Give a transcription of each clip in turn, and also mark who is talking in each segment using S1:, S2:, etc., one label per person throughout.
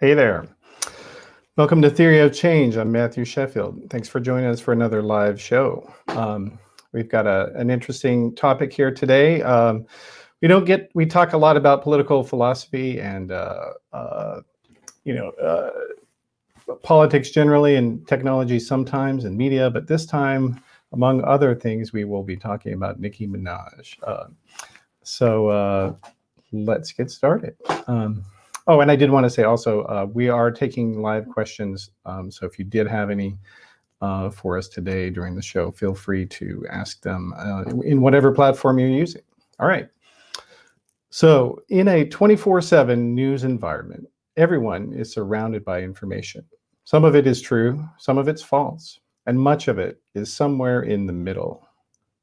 S1: Hey there. Welcome to Theory of Change. I'm Matthew Sheffield. Thanks for joining us for another live show. We've got an interesting topic here today. We talk a lot about political philosophy and politics generally, and technology sometimes, and media. But this time, among other things, we will be talking about Nicki Minaj. So let's get started. Oh, and I did want to say also, we are taking live questions. So if you did have any for us today during the show, feel free to ask them in whatever platform you're using. All right. So in a 24/7 news environment, everyone is surrounded by information. Some of it is true, some of it's false, and much of it is somewhere in the middle.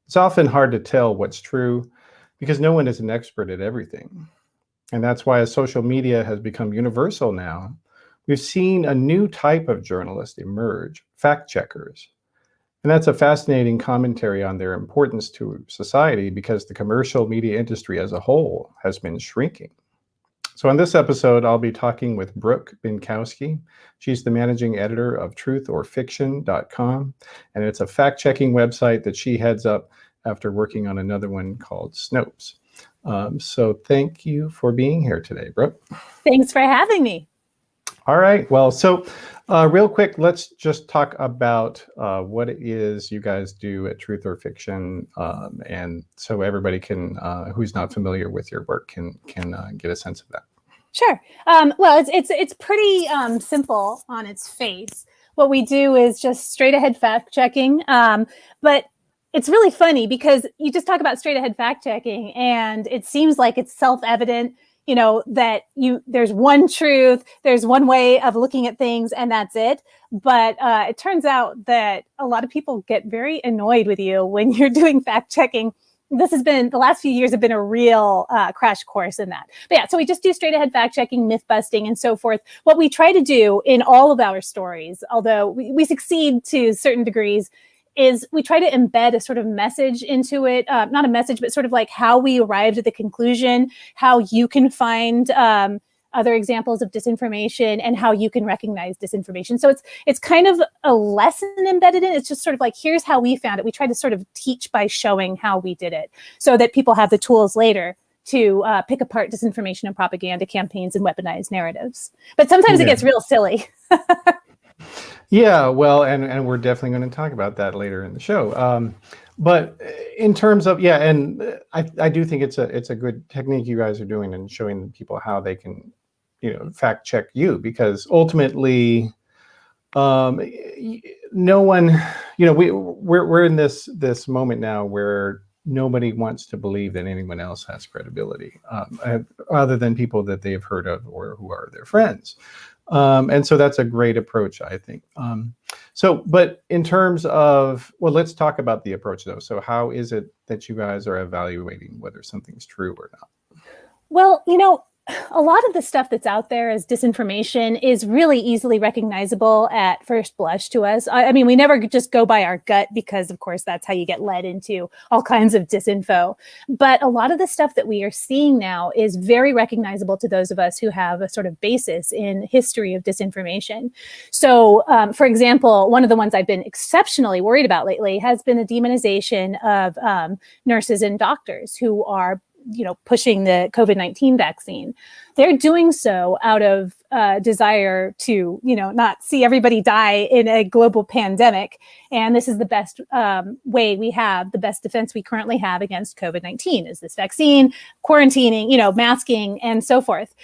S1: It's often hard to tell what's true because no one is an expert at everything. And that's why as social media has become universal now, we've seen a new type of journalist emerge, fact checkers. And that's a fascinating commentary on their importance to society because the commercial media industry as a whole has been shrinking. So in this episode, I'll be talking with Brooke Binkowski. She's the managing editor of truthorfiction.com, and it's a fact-checking website that she heads up after working on another one called Snopes. So thank you for being here today, Brooke.
S2: Thanks for having me.
S1: All right. Well, so real quick, let's just talk about what it is you guys do at Truth or Fiction, and so everybody can, who's not familiar with your work, can get a sense of that.
S2: Sure. Well, it's pretty simple on its face. What we do is just straight ahead fact checking, but it's really funny because you just talk about straight ahead fact checking and it seems like it's self-evident, that there's one truth, there's one way of looking at things and that's it. But it turns out that a lot of people get very annoyed with you when you're doing fact checking. The last few years have been a real crash course in that. But yeah, so we just do straight ahead fact checking, myth busting, and so forth. What we try to do in all of our stories, although we succeed to certain degrees, is we try to embed a sort of message into it, not a message, but sort of like how we arrived at the conclusion, how you can find other examples of disinformation and how you can recognize disinformation. So it's kind of a lesson embedded in it. It's just sort of like, here's how we found it. We try to sort of teach by showing how we did it so that people have the tools later to pick apart disinformation and propaganda campaigns and weaponized narratives. But sometimes it gets real silly.
S1: Yeah, well, and we're definitely going to talk about that later in the show. But in terms of, and I do think it's a good technique you guys are doing and showing people how they can, fact check you, because ultimately, no one, we're in this moment now where nobody wants to believe that anyone else has credibility, other than people that they've heard of or who are their friends. And so that's a great approach, I think. But in terms of, well, let's talk about the approach though. So how is it that you guys are evaluating whether something's true or not?
S2: Well, a lot of the stuff that's out there as disinformation is really easily recognizable at first blush to us. I mean, we never just go by our gut because, of course, that's how you get led into all kinds of disinfo. But a lot of the stuff that we are seeing now is very recognizable to those of us who have a sort of basis in history of disinformation. So, for example, one of the ones I've been exceptionally worried about lately has been the demonization of nurses and doctors who are pushing the COVID-19 vaccine. They're doing so out of desire to, not see everybody die in a global pandemic. And this is the best way we have, the best defense we currently have against COVID-19 is this vaccine, quarantining, masking, and so forth.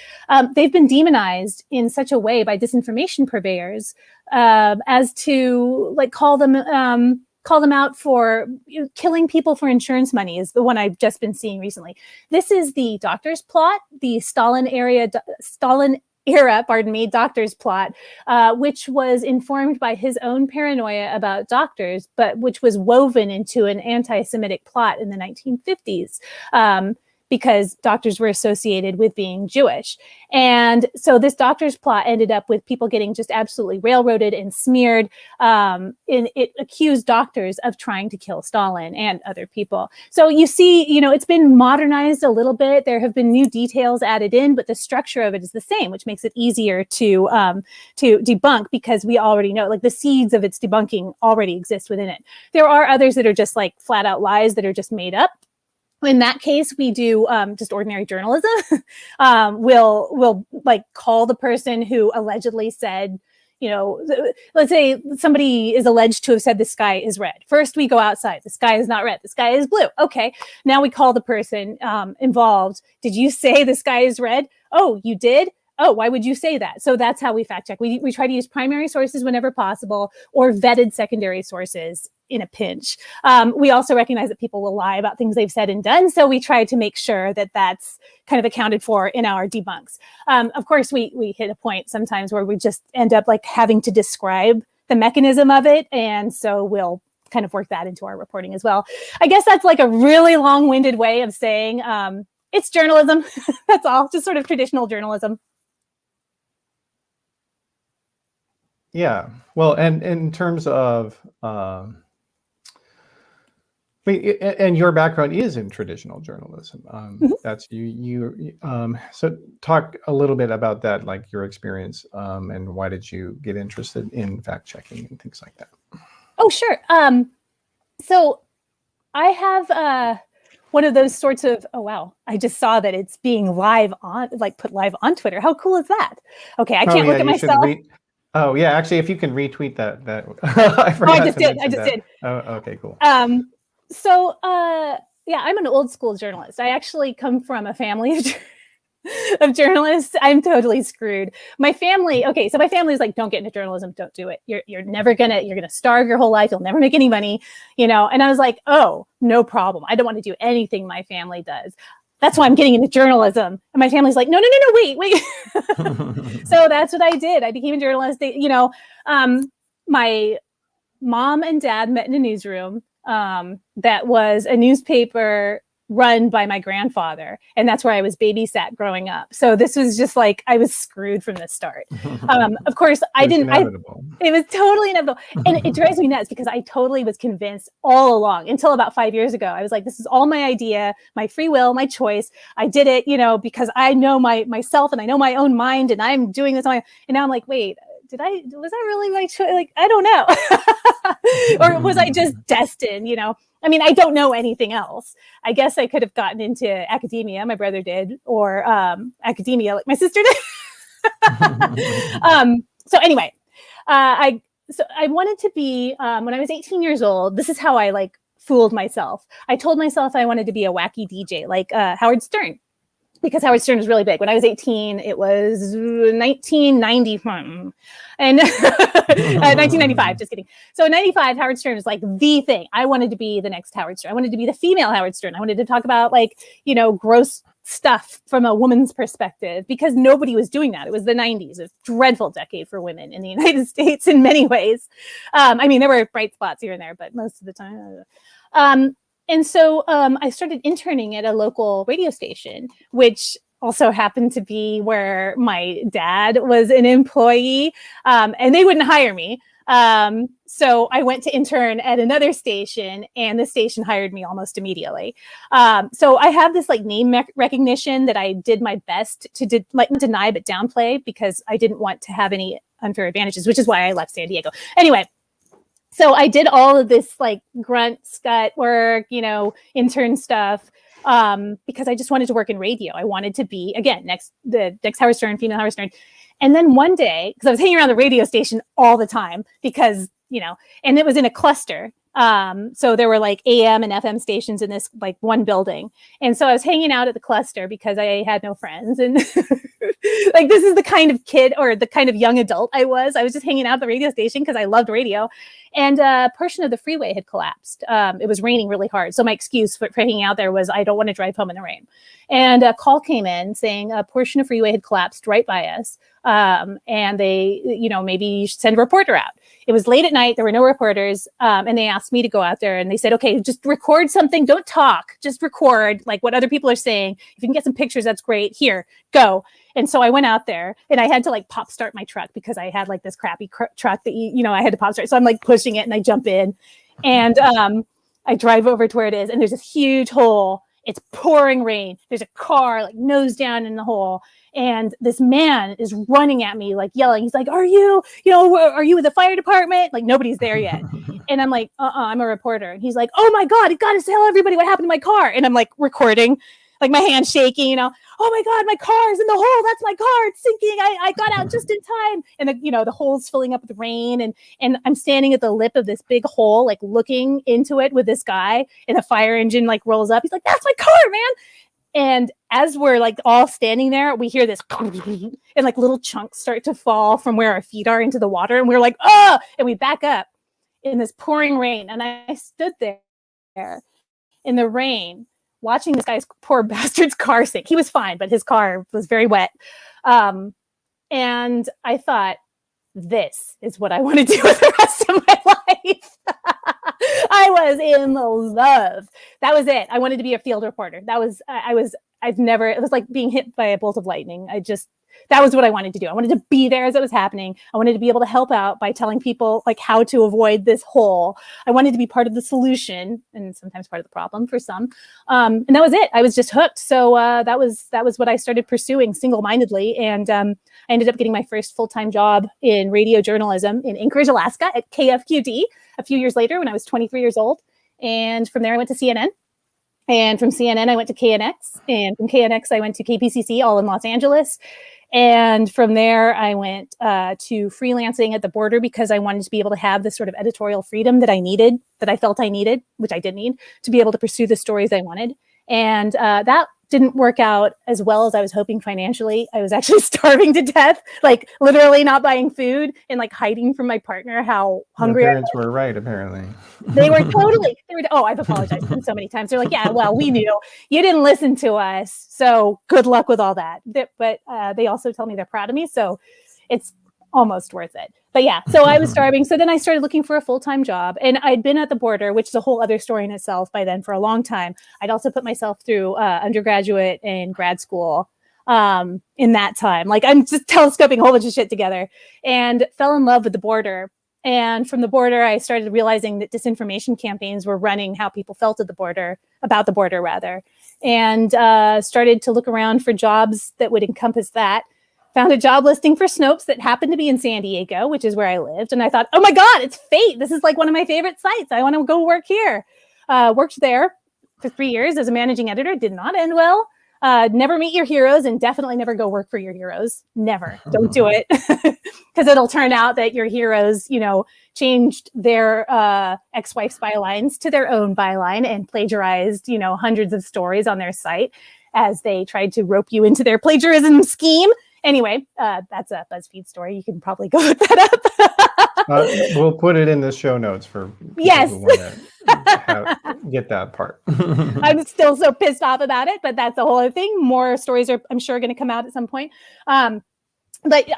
S2: They've been demonized in such a way by disinformation purveyors as to call them out for killing people for insurance money is the one I've just been seeing recently. This is the doctor's plot, the Stalin era, doctor's plot, which was informed by his own paranoia about doctors, but which was woven into an anti-Semitic plot in the 1950s. because doctors were associated with being Jewish. And so this doctor's plot ended up with people getting just absolutely railroaded and smeared. And it accused doctors of trying to kill Stalin and other people. So you see, it's been modernized a little bit. There have been new details added in, but the structure of it is the same, which makes it easier to debunk, because we already know, like, the seeds of its debunking already exist within it. There are others that are just like flat out lies that are just made up. In that case, we do just ordinary journalism. We'll like call the person who allegedly said, let's say somebody is alleged to have said the sky is red. First, we go outside. The sky is not red. The sky is blue. Okay. Now we call the person involved. Did you say the sky is red? Oh, you did? Oh, why would you say that? So that's how we fact check. We try to use primary sources whenever possible, or vetted secondary sources in a pinch. We also recognize that people will lie about things they've said and done. So we try to make sure that that's kind of accounted for in our debunks. Of course, we hit a point sometimes where we just end up like having to describe the mechanism of it. And so we'll kind of work that into our reporting as well. I guess that's like a really long-winded way of saying it's journalism. That's all, just sort of traditional journalism.
S1: Yeah, well, and in terms of, and your background is in traditional journalism. That's you. So talk a little bit about that, like your experience, and why did you get interested in fact checking and things like that?
S2: Oh, sure. So I have one of those sorts of, oh, wow, I just saw that it's being put live on Twitter. How cool is that? Okay, I can't look at myself.
S1: Oh yeah, actually, if you can retweet that.
S2: I just did.
S1: Oh, okay, cool.
S2: So yeah, I'm an old school journalist. I actually come from a family of journalists. I'm totally screwed. My family is like, don't get into journalism, don't do it. You're gonna starve your whole life. You'll never make any money, And I was like, oh, no problem. I don't want to do anything my family does. That's why I'm getting into journalism. And my family's like, no, wait. So that's what I did. I became a journalist. My mom and dad met in a newsroom that was a newspaper run by my grandfather. And that's where I was babysat growing up. So this was just like, I was screwed from the start. Of course, it was totally inevitable. And it drives me nuts because I totally was convinced all along until about 5 years ago. I was like, this is all my idea, my free will, my choice. I did it, because I know myself and I know my own mind and I'm doing this. And now I'm like, wait, was that really my choice? Like, I don't know. Or was I just destined, I mean, I don't know anything else. I guess I could have gotten into academia, my brother did, or academia like my sister did. So anyway, I wanted to be, when I was 18 years old, this is how I fooled myself. I told myself I wanted to be a wacky DJ like Howard Stern, because Howard Stern was really big. When I was 18, it was 1990 and 1995, just kidding. So in 95, Howard Stern was like the thing. I wanted to be the next Howard Stern. I wanted to be the female Howard Stern. I wanted to talk about gross stuff from a woman's perspective, because nobody was doing that. It was the 90s, a dreadful decade for women in the United States in many ways. I mean, there were bright spots here and there, but most of the time. And so I started interning at a local radio station, which also happened to be where my dad was an employee, and they wouldn't hire me. So I went to intern at another station, and the station hired me almost immediately. So I have this name recognition that I did my best to deny but downplay, because I didn't want to have any unfair advantages, which is why I left San Diego. Anyway. So I did all of this grunt scut work, intern stuff, because I just wanted to work in radio. I wanted to be, again, the next Howard Stern, female Howard Stern. And then one day, because I was hanging around the radio station all the time, because, and it was in a cluster. So there were AM and FM stations in this one building. And so I was hanging out at the cluster because I had no friends. And this is the kind of kid or the kind of young adult I was. I was just hanging out at the radio station because I loved radio. And a portion of the freeway had collapsed. It was raining really hard. So my excuse for hanging out there was I don't want to drive home in the rain. And a call came in saying a portion of freeway had collapsed right by us. And they, maybe you should send a reporter out. It was late at night. There were no reporters. And they asked asked me to go out there, and they said, okay, just record something. Don't talk, just record like what other people are saying. If you can get some pictures, that's great. Here, go. And so I went out there, and I had to like pop start my truck because I had like this crappy truck that, I had to pop start. So I'm like pushing it, and I jump in, and I drive over to where it is, and there's this huge hole. It's pouring rain. There's a car like nose down in the hole. And this man is running at me, like yelling. He's like, are you with the fire department? Like nobody's there yet. And I'm like, I'm a reporter. And he's like, oh my God, you got to tell everybody what happened to my car. And I'm like recording, like my hand shaking, oh my God, my car's in the hole. That's my car. It's sinking. I got out just in time. And the hole's filling up with rain. And I'm standing at the lip of this big hole, like looking into it with this guy, and a fire engine like rolls up. He's like, that's my car, man. And as we're like all standing there, we hear this and like little chunks start to fall from where our feet are into the water. And we're like, oh, and we back up in this pouring rain. And I stood there in the rain watching this guy's poor bastard's car sink. He was fine, but his car was very wet. And I thought, this is what I want to do with the rest of my life. I was in love. That was it. I wanted to be a field reporter. It was like being hit by a bolt of lightning. That was what I wanted to do. I wanted to be there as it was happening. I wanted to be able to help out by telling people like how to avoid this hole. I wanted to be part of the solution and sometimes part of the problem for some. And that was it. I was just hooked. So that was what I started pursuing single-mindedly. And I ended up getting my first full-time job in radio journalism in Anchorage, Alaska at KFQD a few years later when I was 23 years old. And from there I went to CNN. And from CNN I went to KNX. And from KNX I went to KPCC, all in Los Angeles. And from there, I went to freelancing at the border because I wanted to be able to have this sort of editorial freedom that I felt I needed, which I did need, to be able to pursue the stories I wanted. And that didn't work out as well as I was hoping financially. I was actually starving to death, like literally not buying food and like hiding from my partner how hungry
S1: Your parents were right, apparently.
S2: I've apologized to them so many times. They're like, yeah, well, we knew you didn't listen to us. So good luck with all that. But they also tell me they're proud of me. So it's almost worth it. But yeah, so I was starving. So then I started looking for a full-time job, and I'd been at the border, which is a whole other story in itself by then for a long time. I'd also put myself through undergraduate and grad school in that time. Like I'm just telescoping a whole bunch of shit together, and fell in love with the border. And from the border, I started realizing that disinformation campaigns were running how people felt at the border, about the border rather, and started to look around for jobs that would encompass that. Found a job listing for Snopes that happened to be in San Diego, which is where I lived. And I thought, oh my God, it's fate. This is like one of my favorite sites. I want to go work here. Worked there for 3 years as a managing editor. Did not end well. Never meet your heroes, and definitely never go work for your heroes. Never. Don't do it. Because it'll turn out that your heroes, changed their ex-wife's bylines to their own byline and plagiarized, hundreds of stories on their site as they tried to rope you into their plagiarism scheme. Anyway, that's a BuzzFeed story. You can probably go look that
S1: up. We'll put it in the show notes for people who want to get that part.
S2: I'm still so pissed off about it, but that's the whole other thing. More stories are, I'm sure, going to come out at some point. But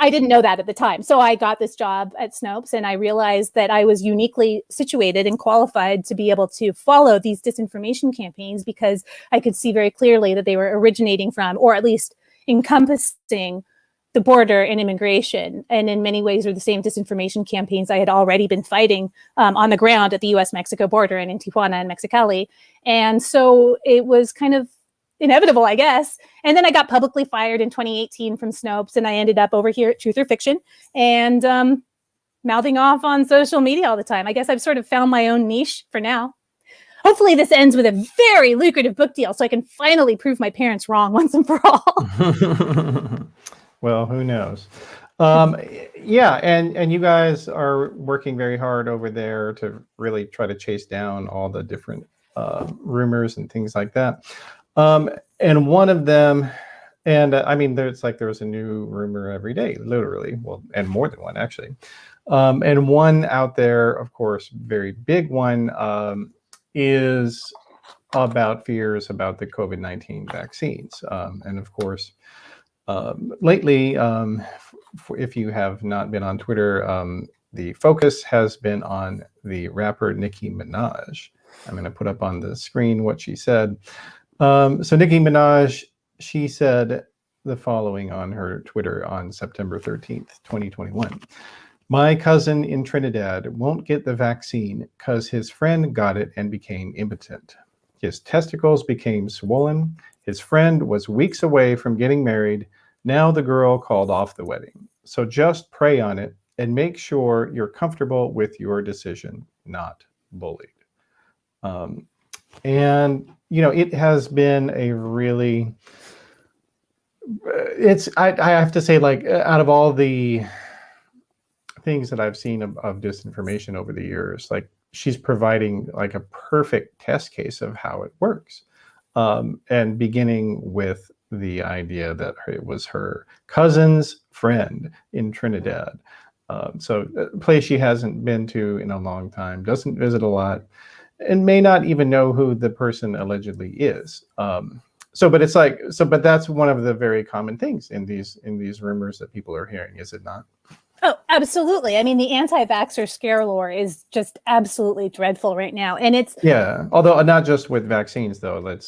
S2: I didn't know that at the time. So I got this job at Snopes, and I realized that I was uniquely situated and qualified to be able to follow these disinformation campaigns because I could see very clearly that they were originating from, or at least encompassing, the border and immigration, and in many ways were the same disinformation campaigns I had already been fighting on the ground at the U.S.-Mexico border and in Tijuana and Mexicali. And so it was kind of inevitable, I guess. And then I got publicly fired in 2018 from Snopes, and I ended up over here at Truth or Fiction and mouthing off on social media all the time. I guess I've sort of found my own niche for now. Hopefully this ends with a very lucrative book deal so I can finally prove my parents wrong once and for all.
S1: Well, who knows? Yeah, and you guys are working very hard over there to really try to chase down all the different rumors and things like that. And one of them, and I mean, there was a new rumor every day, literally, well, and more than one actually. And one out there, of course, very big one, is about fears about the COVID-19 vaccines. And of course, lately, if you have not been on Twitter, the focus has been on the rapper Nicki Minaj. I'm going to put up on the screen what she said. So Nicki Minaj, she said the following on her Twitter on September 13th, 2021. My cousin in Trinidad won't get the vaccine because his friend got it and became impotent. His testicles became swollen. His friend was weeks away from getting married. Now the girl called off the wedding. So just pray on it and make sure you're comfortable with your decision, not bullied. And, you know, it has been a really, I have to say, like, out of all the things that I've seen of disinformation over the years, like, she's providing like a perfect test case of how it works. And beginning with the idea that it was her cousin's friend in Trinidad. So a place she hasn't been to in a long time, doesn't visit a lot, and may not even know who the person allegedly is. But it's like, but that's one of the very common things in these rumors that people are hearing, is it not?
S2: Oh, absolutely. I mean, the anti-vaxxer scare lore is just absolutely dreadful right now. And it's...
S1: Yeah, although not just with vaccines, though.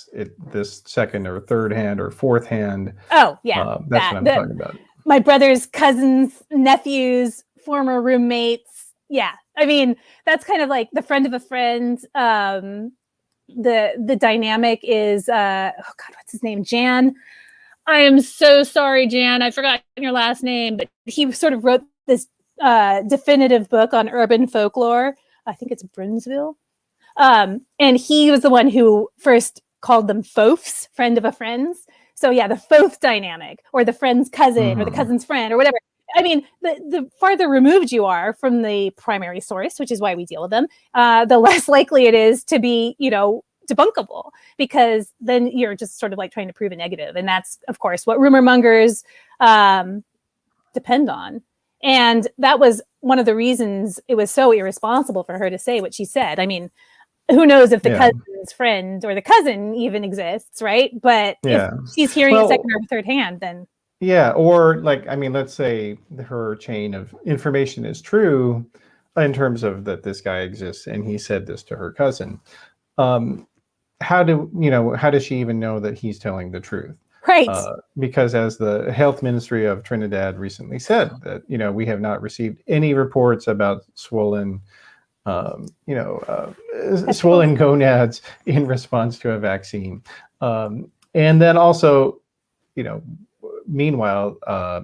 S1: This second or third hand or fourth hand.
S2: Oh, yeah.
S1: That's what I'm talking about.
S2: My brother's cousins, nephews, former roommates. Yeah. I mean, that's kind of like the friend of a friend. The dynamic is, oh God, what's his name? Jan. I am so sorry, Jan. I forgot your last name, but he sort of wrote this definitive book on urban folklore. I think it's Brunsville. And he was the one who first called them Fofs, friend of a friend's. So yeah, the Fof dynamic, or the friend's cousin, or the cousin's friend, or whatever. I mean, the farther removed you are from the primary source, which is why we deal with them, the less likely it is to be, you know, debunkable, because then you're just sort of like trying to prove a negative. And that's, of course, what rumor mongers depend on. And that was one of the reasons it was so irresponsible for her to say what she said. I mean, who knows if the cousin's friend or the cousin even exists, right? But if she's hearing it second or third hand, then...
S1: Yeah, or like, I mean, let's say her chain of information is true in terms of that this guy exists and he said this to her cousin. How does she even know that he's telling the truth?
S2: Right.
S1: Because as the health ministry of Trinidad recently said, that, you know, we have not received any reports about swollen gonads in response to a vaccine. And then also, you know, meanwhile,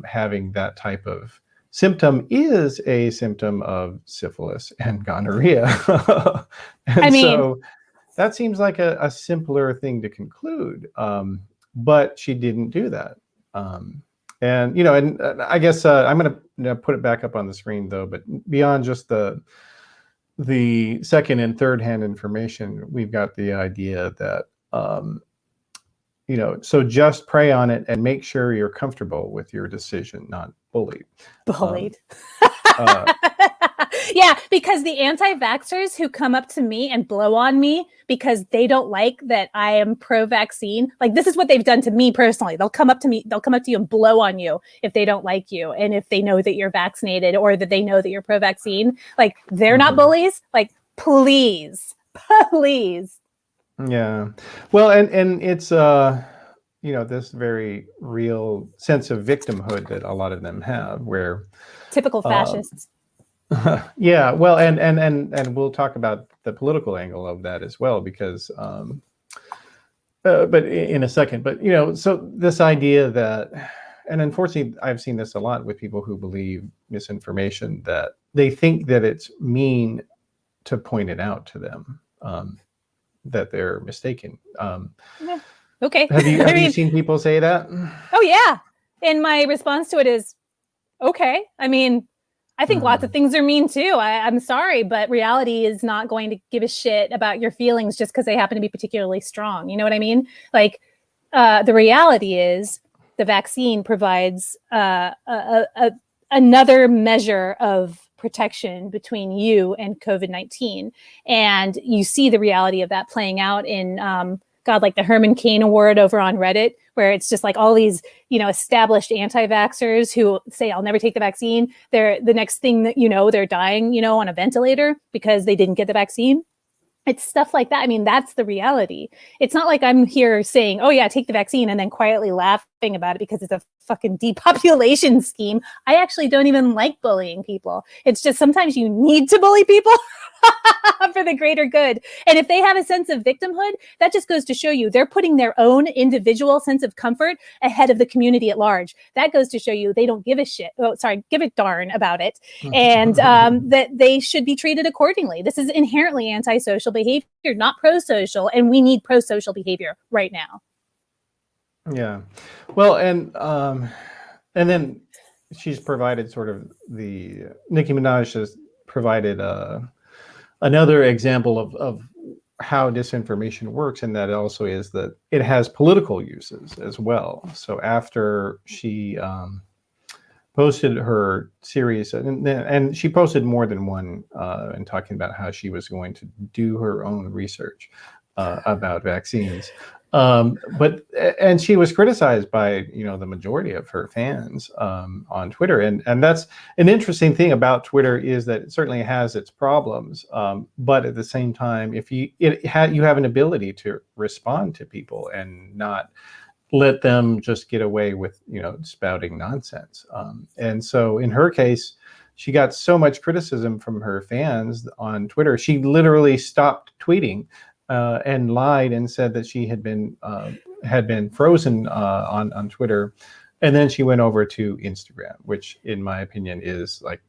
S1: having that type of symptom is a symptom of syphilis and gonorrhea. So that seems like a simpler thing to conclude. But she didn't do that. And, you know, and I guess I'm going to put it back up on the screen, though. But beyond just the second and third hand information, we've got the idea that, you know, so just pray on it and make sure you're comfortable with your decision, not bullied.
S2: Bullied. Yeah, because the anti-vaxxers who come up to me and blow on me because they don't like that I am pro-vaccine, like, this is what they've done to me personally. They'll come up to you and blow on you if they don't like you, and if they know that you're vaccinated or that they know that you're pro-vaccine. Like, they're not bullies. Like, please.
S1: Yeah. Well, and it's you know, this very real sense of victimhood that a lot of them have, where
S2: typical fascists.
S1: Yeah, well, and we'll talk about the political angle of that as well, because but in a second. But, you know, so this idea that, and unfortunately I've seen this a lot with people who believe misinformation, that they think that it's mean to point it out to them, that they're mistaken.
S2: Yeah. Okay.
S1: Have you seen people say that?
S2: Oh yeah. And my response to it is, okay. I mean, I think lots of things are mean too. I'm sorry, but reality is not going to give a shit about your feelings just because they happen to be particularly strong. You know what I mean? Like, the reality is the vaccine provides another measure of protection between you and COVID-19. And you see the reality of that playing out in God, like the Herman Cain Award over on Reddit, where it's just like all these, established anti-vaxxers who say, I'll never take the vaccine. They're the next thing that, they're dying, on a ventilator because they didn't get the vaccine. It's stuff like that. I mean, that's the reality. It's not like I'm here saying, oh yeah, take the vaccine and then quietly laughing about it because it's a fucking depopulation scheme. I actually don't even like bullying people. It's just sometimes you need to bully people for the greater good. And if they have a sense of victimhood, that just goes to show you they're putting their own individual sense of comfort ahead of the community at large. That goes to show you they don't give a shit. Oh, sorry, give a darn about it. And that they should be treated accordingly. This is inherently antisocial behavior, not pro-social. And we need pro-social behavior right now.
S1: Yeah. Well, and then she's provided sort of Nicki Minaj has provided another example of how disinformation works, and that also is that it has political uses as well. So after she posted her series, and she posted more than one, and talking about how she was going to do her own research about vaccines. And she was criticized by the majority of her fans on Twitter, and that's an interesting thing about Twitter, is that it certainly has its problems, but at the same time, if you have an ability to respond to people and not let them just get away with spouting nonsense. And so in her case, she got so much criticism from her fans on Twitter, she literally stopped tweeting. And lied and said that she had been frozen on Twitter, and then she went over to Instagram, which, in my opinion, is like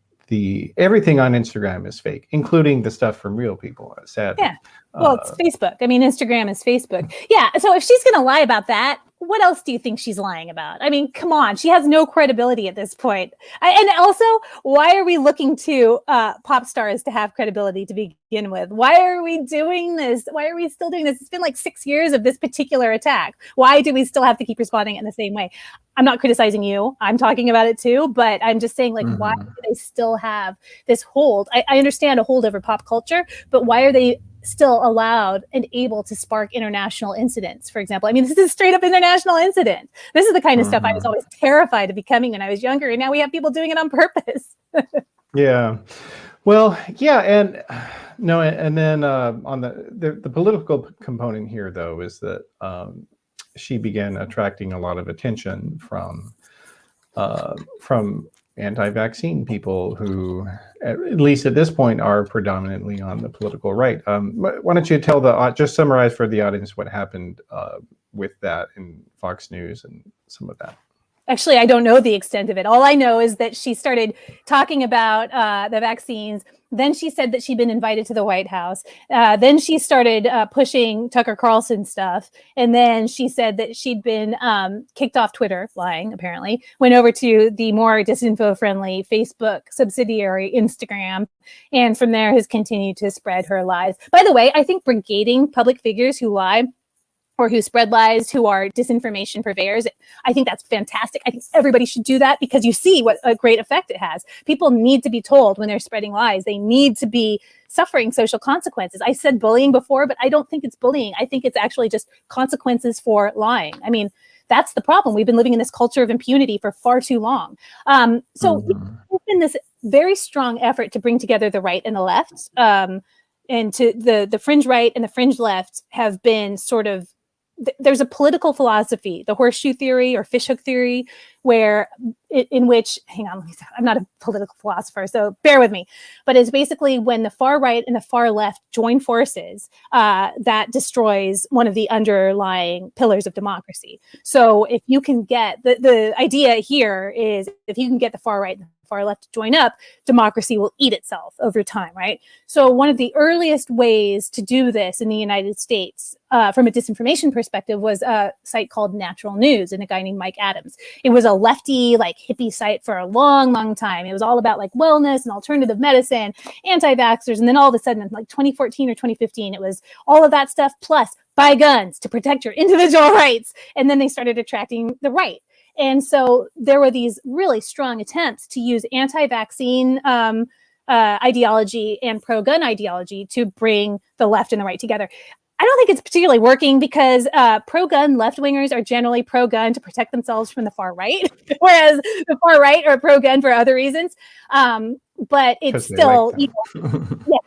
S1: everything on Instagram is fake, including the stuff from real people. Sadly.
S2: Yeah. Well, it's Facebook. I mean, Instagram is Facebook. Yeah. So if she's going to lie about that, what else do you think she's lying about? I mean, come on. She has no credibility at this point. And also, why are we looking to pop stars to have credibility to begin with? Why are we doing this? Why are we still doing this? It's been like 6 years of this particular attack. Why do we still have to keep responding in the same way? I'm not criticizing you. I'm talking about it too, but I'm just saying, like, why do they still have this hold? I understand a hold over pop culture, but why are they still allowed and able to spark international incidents, for example? I mean, this is a straight up international incident. This is the kind of stuff I was always terrified of becoming when I was younger. And now we have people doing it on purpose.
S1: Yeah. Well, yeah. And no, and then on the political component here, though, is that she began attracting a lot of attention from anti-vaccine people who, at least at this point, are predominantly on the political right. Why don't you just summarize for the audience what happened with that in Fox News and some of that?
S2: Actually, I don't know the extent of it. All I know is that she started talking about the vaccines. Then she said that she'd been invited to the White House. Then she started pushing Tucker Carlson stuff. And then she said that she'd been kicked off Twitter, lying, apparently, went over to the more disinfo-friendly Facebook subsidiary, Instagram, and from there has continued to spread her lies. By the way, I think brigading public figures who lie or who spread lies, who are disinformation purveyors, I think that's fantastic. I think everybody should do that because you see what a great effect it has. People need to be told when they're spreading lies. They need to be suffering social consequences. I said bullying before, but I don't think it's bullying. I think it's actually just consequences for lying. I mean, that's the problem. We've been living in this culture of impunity for far too long. So there's been this very strong effort to bring together the right and the left. And to the fringe right and the fringe left have been sort of, there's a political philosophy, the horseshoe theory or fishhook theory, where in which, hang on, I'm not a political philosopher, so bear with me, but it's basically when the far right and the far left join forces, that destroys one of the underlying pillars of democracy. So if you can get, the idea here is if you can get the far right and far left to join up, democracy will eat itself over time, right? So one of the earliest ways to do this in the United States, from a disinformation perspective, was a site called Natural News and a guy named Mike Adams. It was a lefty, like hippie site for a long, long time. It was all about like wellness and alternative medicine, anti-vaxxers. And then all of a sudden, in like 2014 or 2015, it was all of that stuff plus buy guns to protect your individual rights. And then they started attracting the right. And so there were these really strong attempts to use anti-vaccine ideology and pro-gun ideology to bring the left and the right together. don't think it's particularly working because pro-gun left-wingers are generally pro-gun to protect themselves from the far right, whereas the far right are pro-gun for other reasons. But it's still,
S1: like
S2: yeah,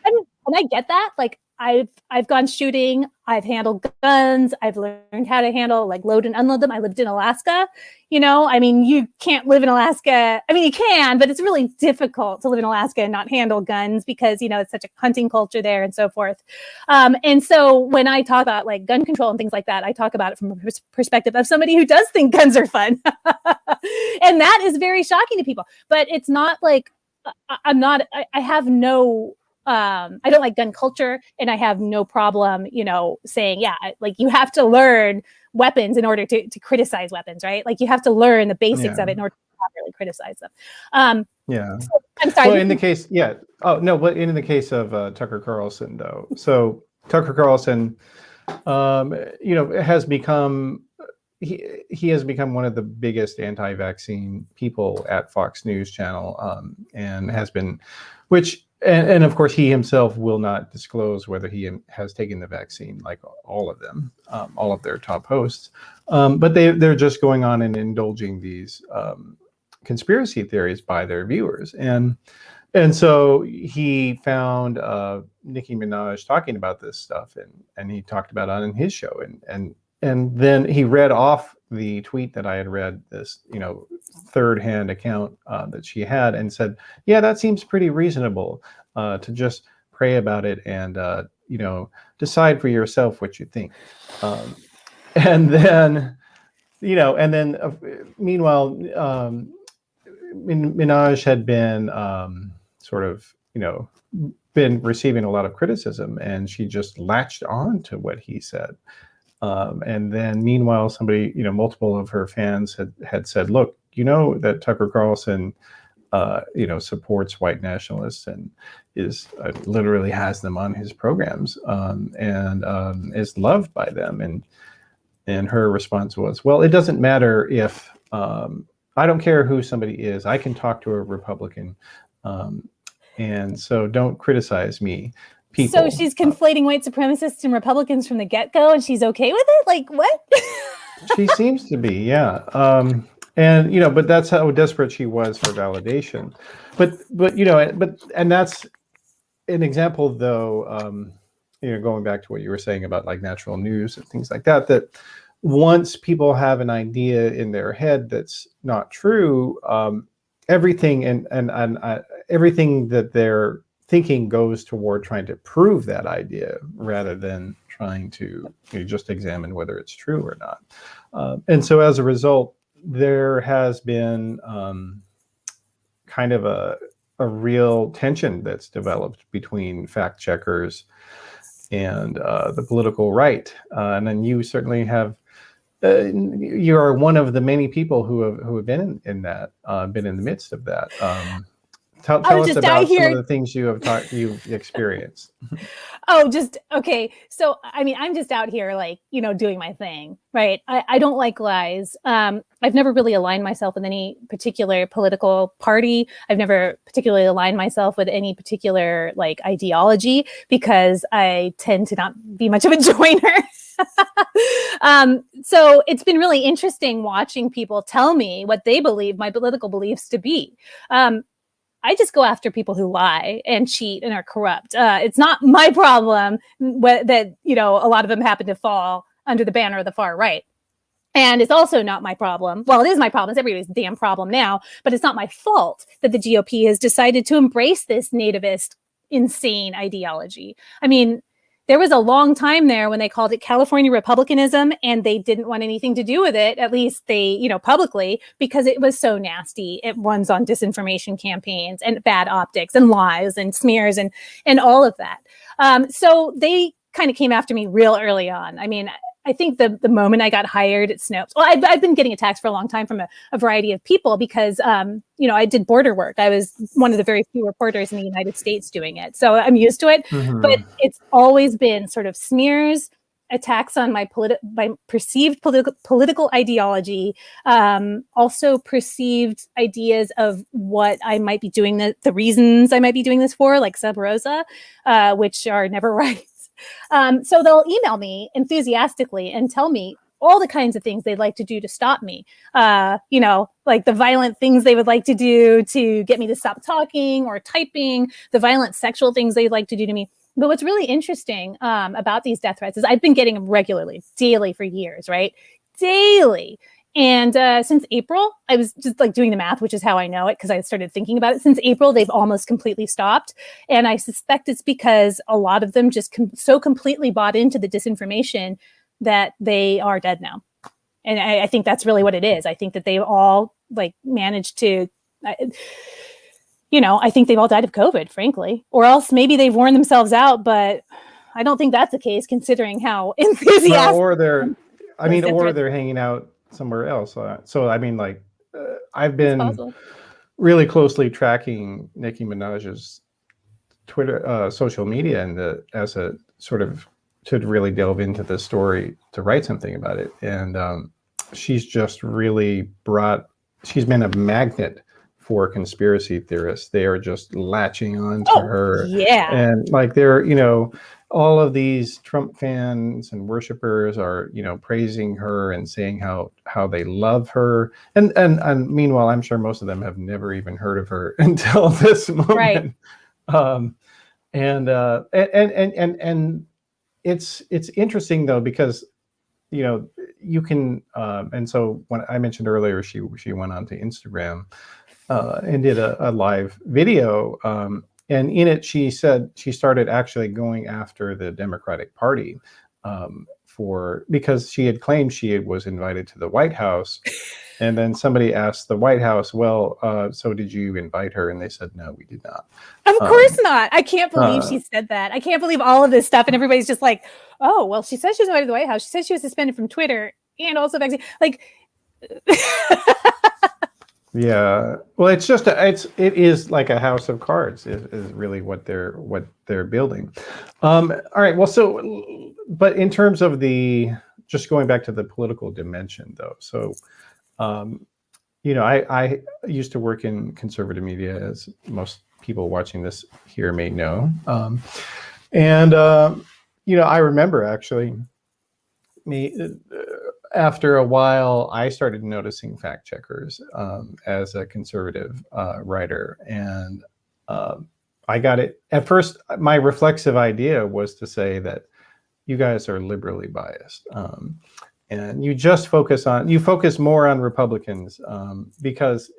S2: and I get that. Like I've gone shooting, I've handled guns, I've learned how to handle like load and unload them. I lived in Alaska. I mean, you can't live in Alaska. I mean, you can, but it's really difficult to live in Alaska and not handle guns because, it's such a hunting culture there and so forth. And so when I talk about like gun control and things like that, I talk about it from a perspective of somebody who does think guns are fun. And that is very shocking to people, but it's not like, I have no, I don't like gun culture, and I have no problem, saying, yeah, like you have to learn weapons in order to criticize weapons, right? Like you have to learn the basics of it in order to properly criticize them.
S1: Yeah.
S2: So, I'm sorry.
S1: Well, in the case, yeah. Oh, no, but in the case of Tucker Carlson, though. So Tucker Carlson, has become, he has become one of the biggest anti-vaccine people at Fox News Channel, and has been, and of course he himself will not disclose whether he has taken the vaccine, like all of them, all of their top hosts. But they're just going on and indulging these conspiracy theories by their viewers. And so he found Nicki Minaj talking about this stuff, and he talked about it on his show, and then he read off the tweet that I had read, this, third-hand account that she had, and said, yeah, that seems pretty reasonable, to just pray about it and, decide for yourself what you think. And then, meanwhile, Minaj had been sort of, been receiving a lot of criticism, and she just latched on to what he said. And then meanwhile, somebody, multiple of her fans had said, look, that Tucker Carlson, supports white nationalists and is literally has them on his programs, and is loved by them. And her response was, well, it doesn't matter if, I don't care who somebody is. I can talk to a Republican. And so don't criticize me. People.
S2: So she's conflating white supremacists and Republicans from the get-go, and she's okay with it? Like, what?
S1: She seems to be, yeah. And but that's how desperate she was for validation. But that's an example, though. Going back to what you were saying about like natural news and things like that. That once people have an idea in their head that's not true, everything and everything that they're thinking goes toward trying to prove that idea rather than trying to just examine whether it's true or not. And so as a result, there has been kind of a real tension that's developed between fact checkers and the political right. And then you certainly have, you are one of the many people who have been in that, been in the midst of that. Tell us about some of the things you've experienced.
S2: Oh, okay. So, I mean, I'm just out here like, doing my thing, right? I don't like lies. I've never really aligned myself with any particular political party. I've never particularly aligned myself with any particular like ideology because I tend to not be much of a joiner. So it's been really interesting watching people tell me what they believe my political beliefs to be. I just go after people who lie and cheat and are corrupt. It's not my problem that, a lot of them happen to fall under the banner of the far right. And it's also not my problem. Well, it is my problem. It's everybody's damn problem now, but it's not my fault that the GOP has decided to embrace this nativist, insane ideology. I mean, there was a long time there when they called it California Republicanism, and they didn't want anything to do with it, at least they, publicly, because it was so nasty. It runs on disinformation campaigns and bad optics and lies and smears and all of that. So they kind of came after me real early on. I mean, I think the moment I got hired at Snopes, well, I've been getting attacks for a long time from a variety of people because, I did border work. I was one of the very few reporters in the United States doing it. So I'm used to it, but it's always been sort of smears, attacks on my perceived political ideology, also perceived ideas of what I might be doing, the reasons I might be doing this for, like sub rosa, which are never right. So they'll email me enthusiastically and tell me all the kinds of things they'd like to do to stop me. Like the violent things they would like to do to get me to stop talking or typing, the violent sexual things they'd like to do to me. But what's really interesting about these death threats is I've been getting them regularly, daily for years, right? Daily. And since April, I was just like doing the math, which is how I know it because I started thinking about it. Since April, they've almost completely stopped. And I suspect it's because a lot of them just so completely bought into the disinformation that they are dead now. And I think that's really what it is. I think that they've all like managed to, I think they've all died of COVID, frankly, or else maybe they've worn themselves out. But I don't think that's the case considering how enthusiastic.
S1: Or they're hanging out somewhere else. I've been really closely tracking Nicki Minaj's Twitter, social media, and as a sort of to really delve into the story to write something about it. And she's just really she's been a magnet for conspiracy theorists. They are just latching on to her.
S2: Yeah.
S1: And like they're, all of these Trump fans and worshipers are, praising her and saying how they love her. And meanwhile, I'm sure most of them have never even heard of her until this moment. Right. And it's interesting though, because, you can, and so when I mentioned earlier, she went onto Instagram and did a live video. And in it, she said she started actually going after the Democratic Party because she had claimed she was invited to the White House. And then somebody asked the White House, well, so did you invite her? And they said, no, we did not.
S2: Of course not. I can't believe she said that. I can't believe all of this stuff. And everybody's just like, oh, well, she said she was invited to the White House. She said she was suspended from Twitter and also vaccine. Like,
S1: yeah. Well, it's just it is like a house of cards is really what they're building. All right. Well, but in terms of just going back to the political dimension though. So, I used to work in conservative media, as most people watching this here may know. I remember actually after a while, I started noticing fact checkers as a conservative writer. And I got it. At first, my reflexive idea was to say that you guys are liberally biased. And you just focus more on Republicans because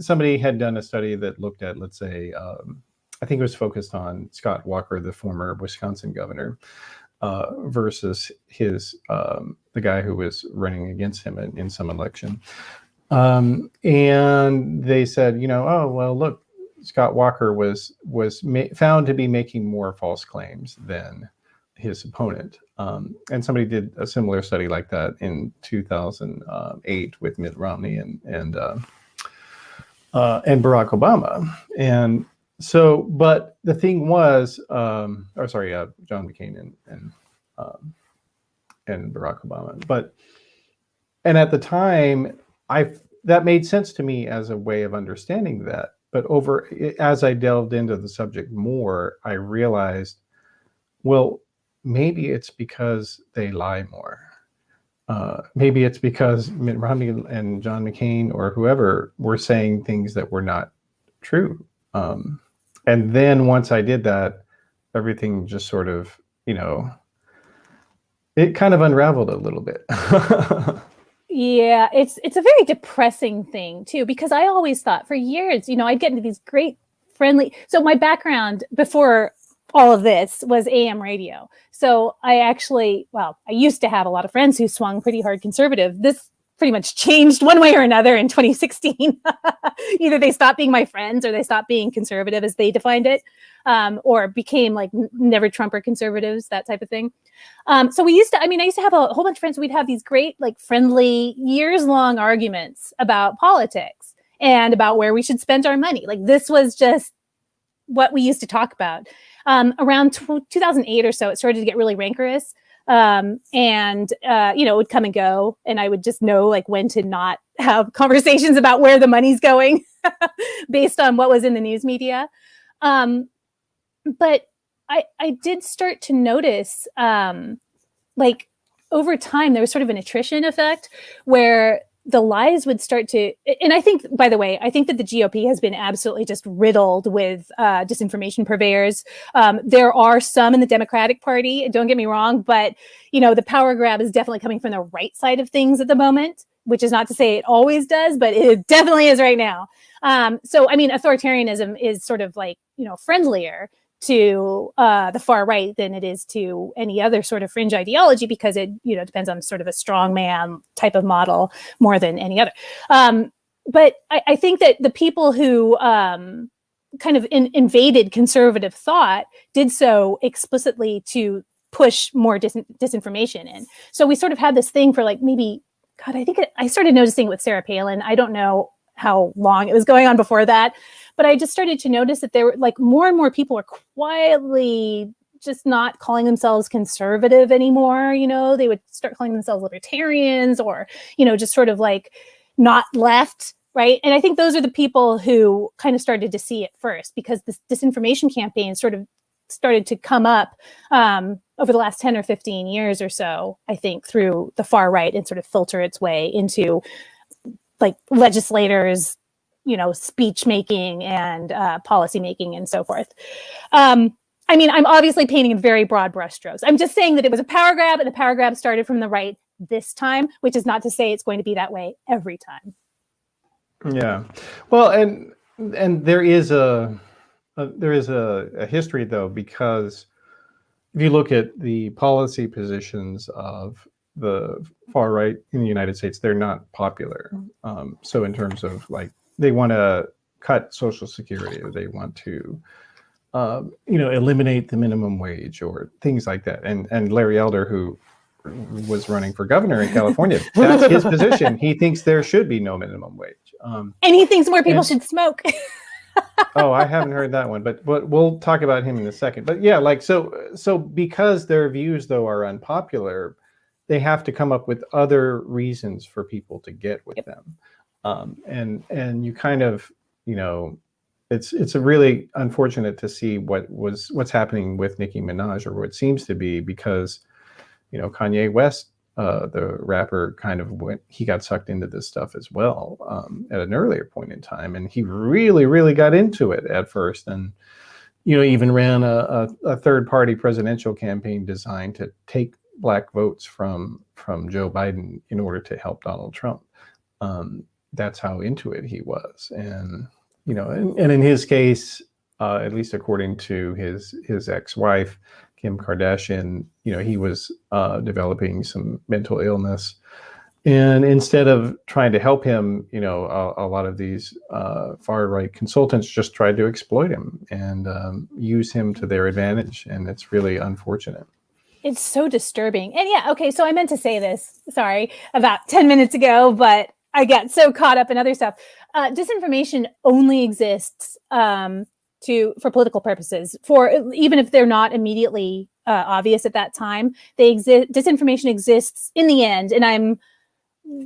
S1: somebody had done a study that looked at, let's say, I think it was focused on Scott Walker, the former Wisconsin governor, versus the guy who was running against him in some election. And they said, oh, well, look, Scott Walker was found to be making more false claims than his opponent. And somebody did a similar study like that in 2008 with Mitt Romney and Barack Obama. And so, but the thing was, John McCain and Barack Obama. And at the time, that made sense to me as a way of understanding that. But as I delved into the subject more, I realized, well, maybe it's because they lie more. Maybe it's because Mitt Romney and John McCain or whoever were saying things that were not true. And then once I did that, everything just sort of, it kind of unraveled a little bit.
S2: Yeah, it's a very depressing thing too, because I always thought for years, I'd get into these great friendly. So my background before all of this was AM radio. So I used to have a lot of friends who swung pretty hard conservative. This pretty much changed one way or another in 2016. Either they stopped being my friends or they stopped being conservative as they defined it, or became like never Trumper conservatives, that type of thing. So I used to have a whole bunch of friends. We'd have these great, like friendly, years-long arguments about politics and about where we should spend our money. Like this was just what we used to talk about. Around 2008 or so, it started to get really rancorous. It would come and go, and I would just know like when to not have conversations about where the money's going based on what was in the news media. But I did start to notice, like over time, there was sort of an attrition effect where the lies would start to, and I think, by the way, I think that the GOP has been absolutely just riddled with disinformation purveyors. There are some in the Democratic Party, don't get me wrong, but the power grab is definitely coming from the right side of things at the moment, which is not to say it always does, but it definitely is right now. So, I mean, authoritarianism is sort of like, friendlier to the far right than it is to any other sort of fringe ideology, because it depends on sort of a strongman type of model more than any other. But I think that the people who kind of invaded conservative thought did so explicitly to push more disinformation in. So we sort of had this thing for like maybe, God, I think I started noticing it with Sarah Palin. I don't know how long it was going on before that, but I just started to notice that there were like more and more people were quietly just not calling themselves conservative anymore. They would start calling themselves libertarians or, just sort of like not left. Right. And I think those are the people who kind of started to see it first, because this disinformation campaign sort of started to come up over the last 10 or 15 years or so, I think, through the far right and sort of filter its way into like legislators, speech making and policy making and so forth. I mean, I'm obviously painting in very broad brushstrokes. I'm just saying that it was a power grab, and the power grab started from the right this time, which is not to say it's going to be that way every time.
S1: Yeah, well, and there is a history though, because if you look at the policy positions of the far right in the United States, they're not popular. So in terms of like, they want to cut Social Security, or they want to, eliminate the minimum wage or things like that. And Larry Elder, who was running for governor in California, that's his position. He thinks there should be no minimum wage.
S2: And he thinks more people should smoke.
S1: Oh, I haven't heard that one, but we'll talk about him in a second. But yeah, like so because their views though are unpopular, they have to come up with other reasons for people to get with them. And you kind of, it's a really unfortunate to see what's happening with Nicki Minaj, or what seems to be, because Kanye West, the rapper, he got sucked into this stuff as well at an earlier point in time, and he really, really got into it at first, and even ran a third-party presidential campaign designed to take black votes from Joe Biden in order to help Donald Trump. That's how into it he was, and and in his case, at least according to his ex-wife, Kim Kardashian, he was developing some mental illness, and instead of trying to help him, a lot of these far right consultants just tried to exploit him and use him to their advantage, and it's really unfortunate.
S2: It's so disturbing. And yeah, okay, so I meant to say this, sorry, about 10 minutes ago, but I got so caught up in other stuff. Disinformation only exists for political purposes, for even if they're not immediately obvious at that time. Disinformation exists in the end, and I'm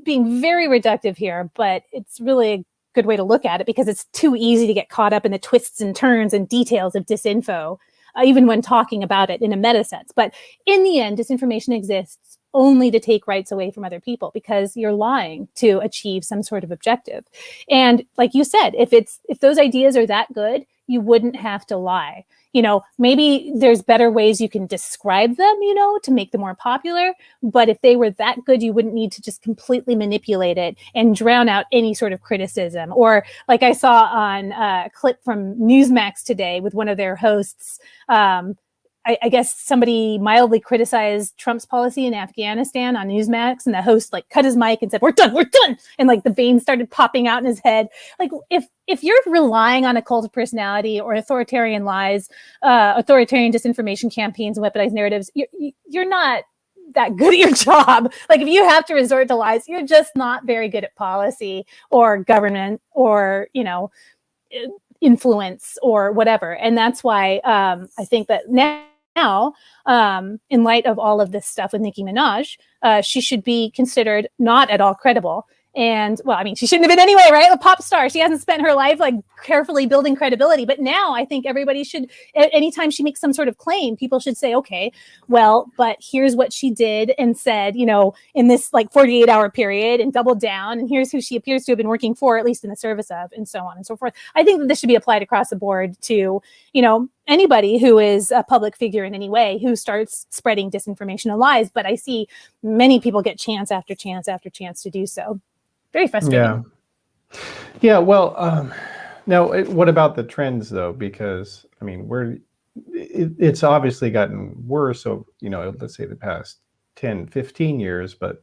S2: being very reductive here, but it's really a good way to look at it, because it's too easy to get caught up in the twists and turns and details of disinfo, even when talking about it in a meta sense. But in the end, disinformation exists only to take rights away from other people, because you're lying to achieve some sort of objective. And like you said, if those ideas are that good, you wouldn't have to lie. Maybe there's better ways you can describe them, to make them more popular. But if they were that good, you wouldn't need to just completely manipulate it and drown out any sort of criticism. Or like I saw on a clip from Newsmax today with one of their hosts, I guess somebody mildly criticized Trump's policy in Afghanistan on Newsmax, and the host like cut his mic and said, we're done. And like the veins started popping out in his head. Like if you're relying on a cult of personality or authoritarian lies, authoritarian disinformation campaigns and weaponized narratives, you're not that good at your job. Like if you have to resort to lies, you're just not very good at policy or government or, influence or whatever. And that's why I think that now, in light of all of this stuff with Nicki Minaj, she should be considered not at all credible. And well, I mean, she shouldn't have been anyway, right? A pop star. She hasn't spent her life like carefully building credibility. But now I think everybody should, anytime she makes some sort of claim, people should say, okay, well, but here's what she did and said, in this like 48-hour period, and doubled down. And here's who she appears to have been working for, at least in the service of, and so on and so forth. I think that this should be applied across the board to, anybody who is a public figure in any way who starts spreading disinformation and lies. But I see many people get chance after chance after chance to do so. Very frustrating.
S1: Yeah. Well, now what about the trends though? Because I mean, it's obviously gotten worse. So, let's say the past 10, 15 years, but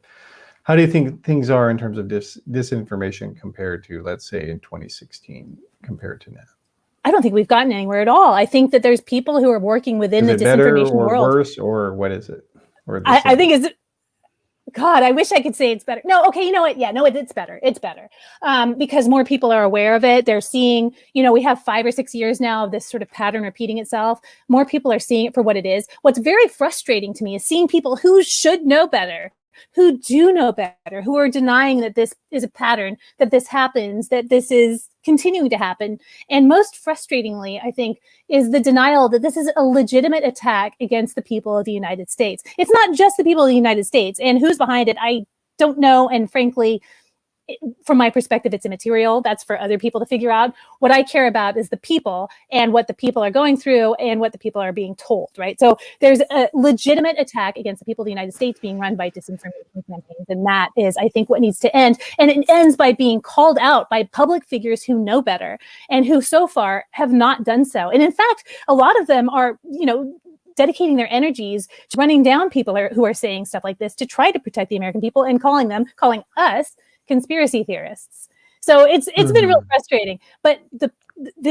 S1: how do you think things are in terms of disinformation compared to, let's say, in 2016 compared to now?
S2: I don't think we've gotten anywhere at all. I think that there's people who are working within the disinformation
S1: or
S2: world.
S1: Worse, or what is it? Or
S2: I think it's, God, I wish I could say it's better. No, okay, you know what? Yeah, no, it's better. It's better because more people are aware of it. They're seeing, we have 5 or 6 years now of this sort of pattern repeating itself. More people are seeing it for what it is. What's very frustrating to me is seeing people who should know better, who do know better, who are denying that this is a pattern, that this happens, that this is continuing to happen. And most frustratingly, I think, is the denial that this is a legitimate attack against the people of the United States. It's not just the people of the United States, and who's behind it, I don't know. And frankly, from my perspective, it's immaterial. That's for other people to figure out. What I care about is the people and what the people are going through and what the people are being told, right? So there's a legitimate attack against the people of the United States being run by disinformation campaigns. And that is, I think, what needs to end. And it ends by being called out by public figures who know better and who so far have not done so. And in fact, a lot of them are, dedicating their energies to running down people who are saying stuff like this to try to protect the American people and calling us conspiracy theorists. So it's been real frustrating, but the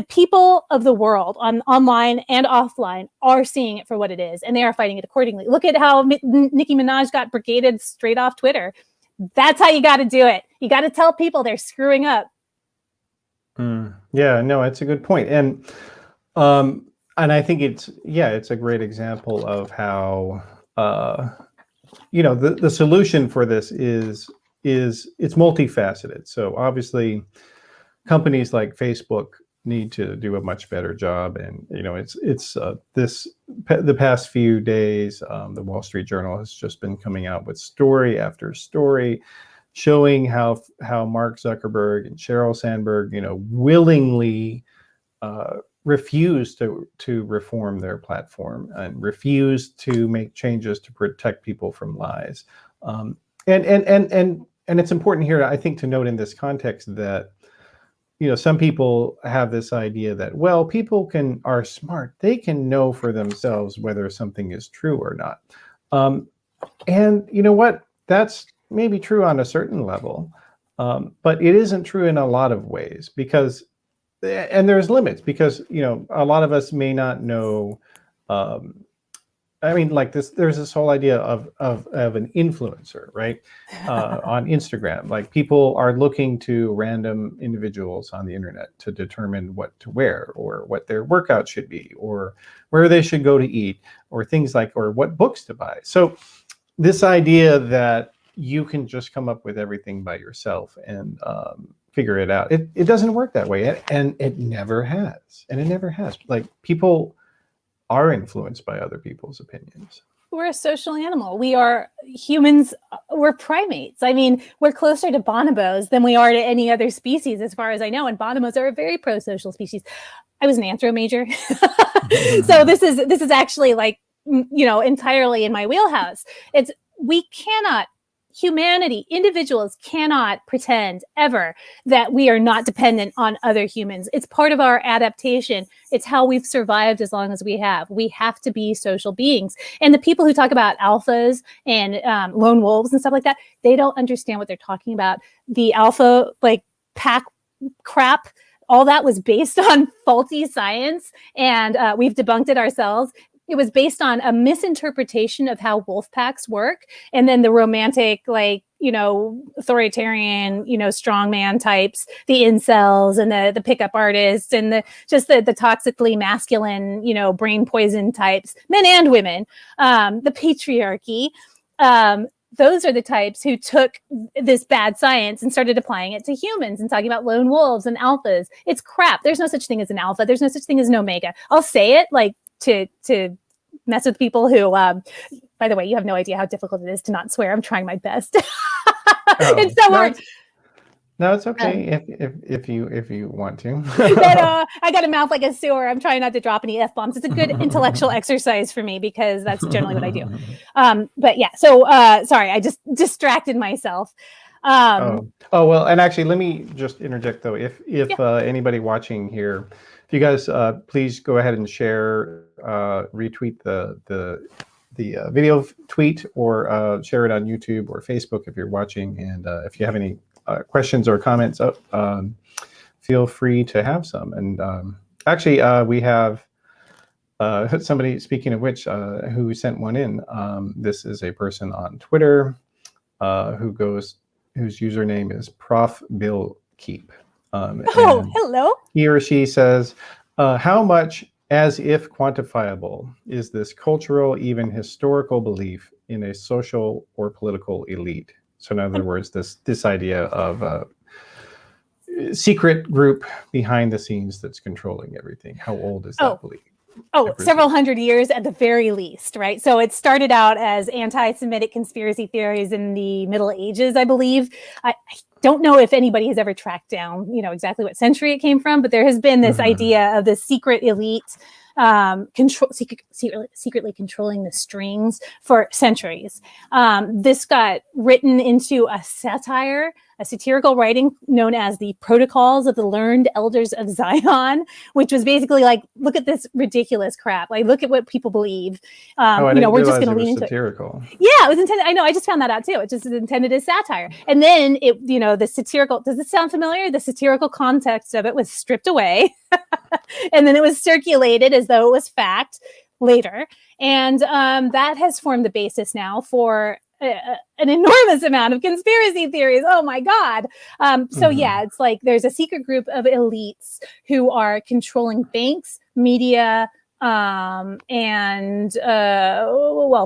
S2: people of the world online and offline are seeing it for what it is, and they are fighting it accordingly. Look at how Nicki Minaj got brigaded straight off Twitter. That's how you got to do it. You got to tell people they're screwing up.
S1: Yeah, no, it's a good point. And I think it's a great example of how, the solution for this is it's multifaceted. So obviously companies like Facebook need to do a much better job. And, the past few days, the Wall Street Journal has just been coming out with story after story showing how Mark Zuckerberg and Sheryl Sandberg, willingly refuse to reform their platform and refuse to make changes to protect people from lies. And it's important here, I think, to note in this context that, some people have this idea that, well, people are smart. They can know for themselves whether something is true or not. And you know what? That's maybe true on a certain level, but it isn't true in a lot of ways and there's limits because, a lot of us may not know. There's this whole idea of an influencer, right? On Instagram, like people are looking to random individuals on the internet to determine what to wear or what their workout should be or where they should go to eat or things or what books to buy. So this idea that you can just come up with everything by yourself and figure it out, it doesn't work that way. And it never has. And it never has. Like people are influenced by other people's opinions.
S2: We're a social animal. We are humans. We're primates. I mean, we're closer to bonobos than we are to any other species, as far as I know. And bonobos are a very pro-social species. I was an anthro major, so this is actually entirely in my wheelhouse. Humanity, individuals cannot pretend ever that we are not dependent on other humans. It's part of our adaptation. It's how we've survived as long as we have. We have to be social beings. And the people who talk about alphas and lone wolves and stuff like that, they don't understand what they're talking about. The alpha pack crap, all that was based on faulty science, and we've debunked it ourselves. It was based on a misinterpretation of how wolf packs work. And then the romantic, authoritarian, strongman types, the incels and the pickup artists and the toxically masculine, brain poison types, men and women, the patriarchy. those are the types who took this bad science and started applying it to humans and talking about lone wolves and alphas. It's crap. There's no such thing as an alpha. There's no such thing as an omega. I'll say it like to mess with people who, by the way, you have no idea how difficult it is to not swear. I'm trying my best. It's so hard.
S1: No, it's okay if you want to.
S2: But, I got a mouth like a sewer. I'm trying not to drop any F-bombs. It's a good intellectual exercise for me because that's generally what I do. But yeah, so sorry, I just distracted myself.
S1: Well, and actually, let me just interject though. If anybody watching here, if you guys please go ahead and share, retweet the video tweet, or share it on YouTube or Facebook if you're watching. And if you have any questions or comments, feel free to have some. And actually, we have somebody, speaking of which, who sent one in. This is a person on Twitter whose username is Prof. Bill Keep.
S2: Hello.
S1: He or she says, how much as if quantifiable is this cultural, even historical belief in a social or political elite? So in other words, this idea of a secret group behind the scenes that's controlling everything. How old is that belief?
S2: Several hundred years at the very least, right? So it started out as anti-Semitic conspiracy theories in the Middle Ages, I believe. I don't know if anybody has ever tracked down, exactly what century it came from, but there has been this idea of this secret elite secretly controlling the strings for centuries. This got written into a satirical writing known as the Protocols of the Learned Elders of Zion, which was basically like, look at this ridiculous crap. Like, look at what people believe. We're just going to lean into
S1: satirical.
S2: Yeah, it was intended. I know. I just found that out too. It just is intended as satire. And then the satirical, does this sound familiar? The satirical context of it was stripped away. And then it was circulated as though it was fact later. And that has formed the basis now for an enormous amount of conspiracy theories. Oh my God. It's like there's a secret group of elites who are controlling banks, media, and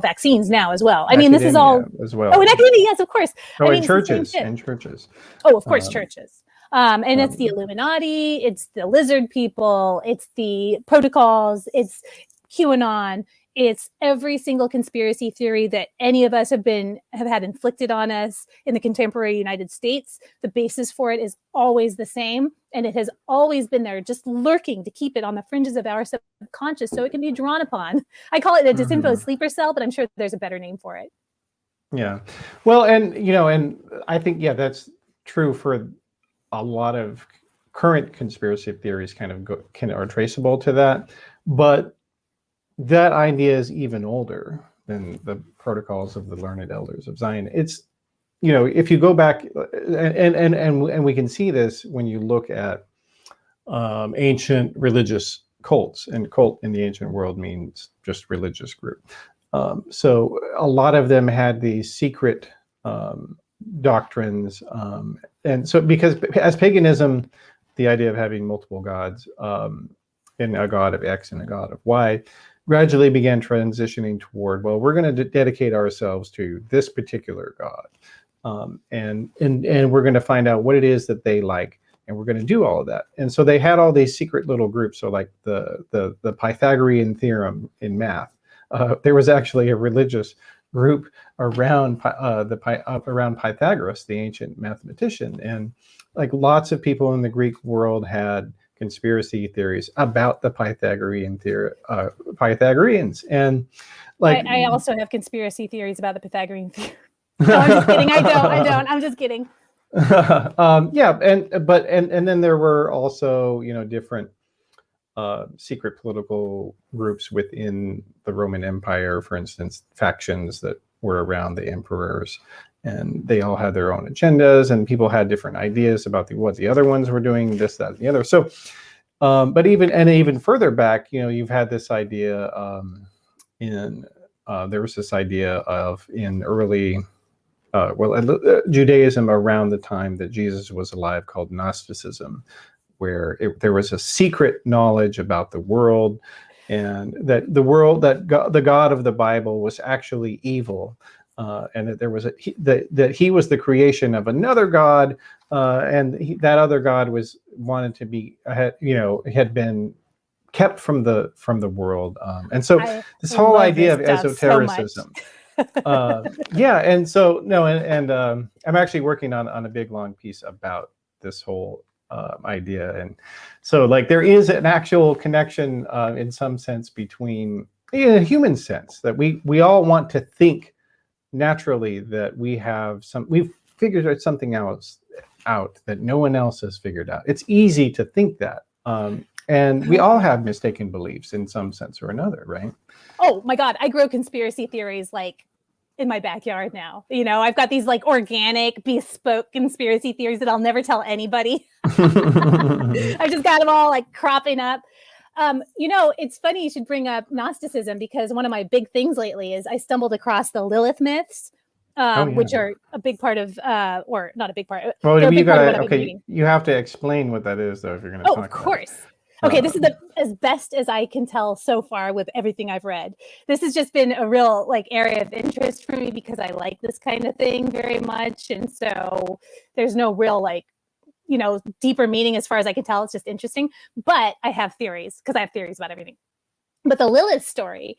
S2: vaccines now as well. I mean, this is all
S1: as well.
S2: Oh, and academia, yes, of course.
S1: And churches.
S2: Oh, of course, churches. And it's the Illuminati, it's the lizard people, it's the protocols, it's QAnon, it's every single conspiracy theory that any of us have had inflicted on us in the contemporary United States. The basis for it is always the same, and it has always been there, just lurking to keep it on the fringes of our subconscious so it can be drawn upon. I call it a disinfo sleeper cell, but I'm sure there's a better name for it.
S1: Yeah. Well, and I think, that's true for a lot of current conspiracy theories are traceable to that, but that idea is even older than the Protocols of the Learned Elders of Zion. It's, if you go back, and we can see this when you look at ancient religious cults, and cult in the ancient world means just religious group. So a lot of them had these secret doctrines, and so because as paganism, the idea of having multiple gods, and a god of X and a god of Y, gradually began transitioning toward, well, we're going to dedicate ourselves to this particular god, and we're going to find out what it is that they like, and we're going to do all of that. And so they had all these secret little groups. So like the Pythagorean theorem in math, there was actually a religious group around around Pythagoras, the ancient mathematician, and like lots of people in the Greek world had conspiracy theories about the Pythagoreans, and like
S2: I also have conspiracy theories about the Pythagorean theory. No, I'm just kidding. I don't. I'm just kidding.
S1: And then there were also different secret political groups within the Roman Empire, for instance, factions that were around the emperors, and they all had their own agendas, and people had different ideas about what the other ones were doing, this, that, and the other. So, but even further back, you've had this idea there was this idea of in early Judaism around the time that Jesus was alive, called Gnosticism, where there was a secret knowledge about the world, and that the God of the Bible was actually evil, and that there was that he was the creation of another god, and that other god wanted to be had been kept from the world, and so this whole idea of esotericism. Yeah, and so no, and I'm actually working on a big long piece about this whole idea, and so like there is an actual connection in some sense between, in a human sense, that we all want to think naturally that we've figured something else out that no one else has figured out. It's easy to think that, and we all have mistaken beliefs in some sense or another, right?
S2: Oh my God, I grow conspiracy theories like in my backyard now. I've got these like organic, bespoke conspiracy theories that I'll never tell anybody. I just got them all like cropping up. It's funny you should bring up Gnosticism, because one of my big things lately is I stumbled across the Lilith myths, which are a big part of, or not a big part.
S1: Well, you have to explain what that is, though, if you're going to talk about it.
S2: Of course. Okay, this is as best as I can tell so far with everything I've read. This has just been a real area of interest for me because I like this kind of thing very much, and so there's no real deeper meaning as far as I can tell. It's just interesting, but I have theories because I have theories about everything. But the Lilith story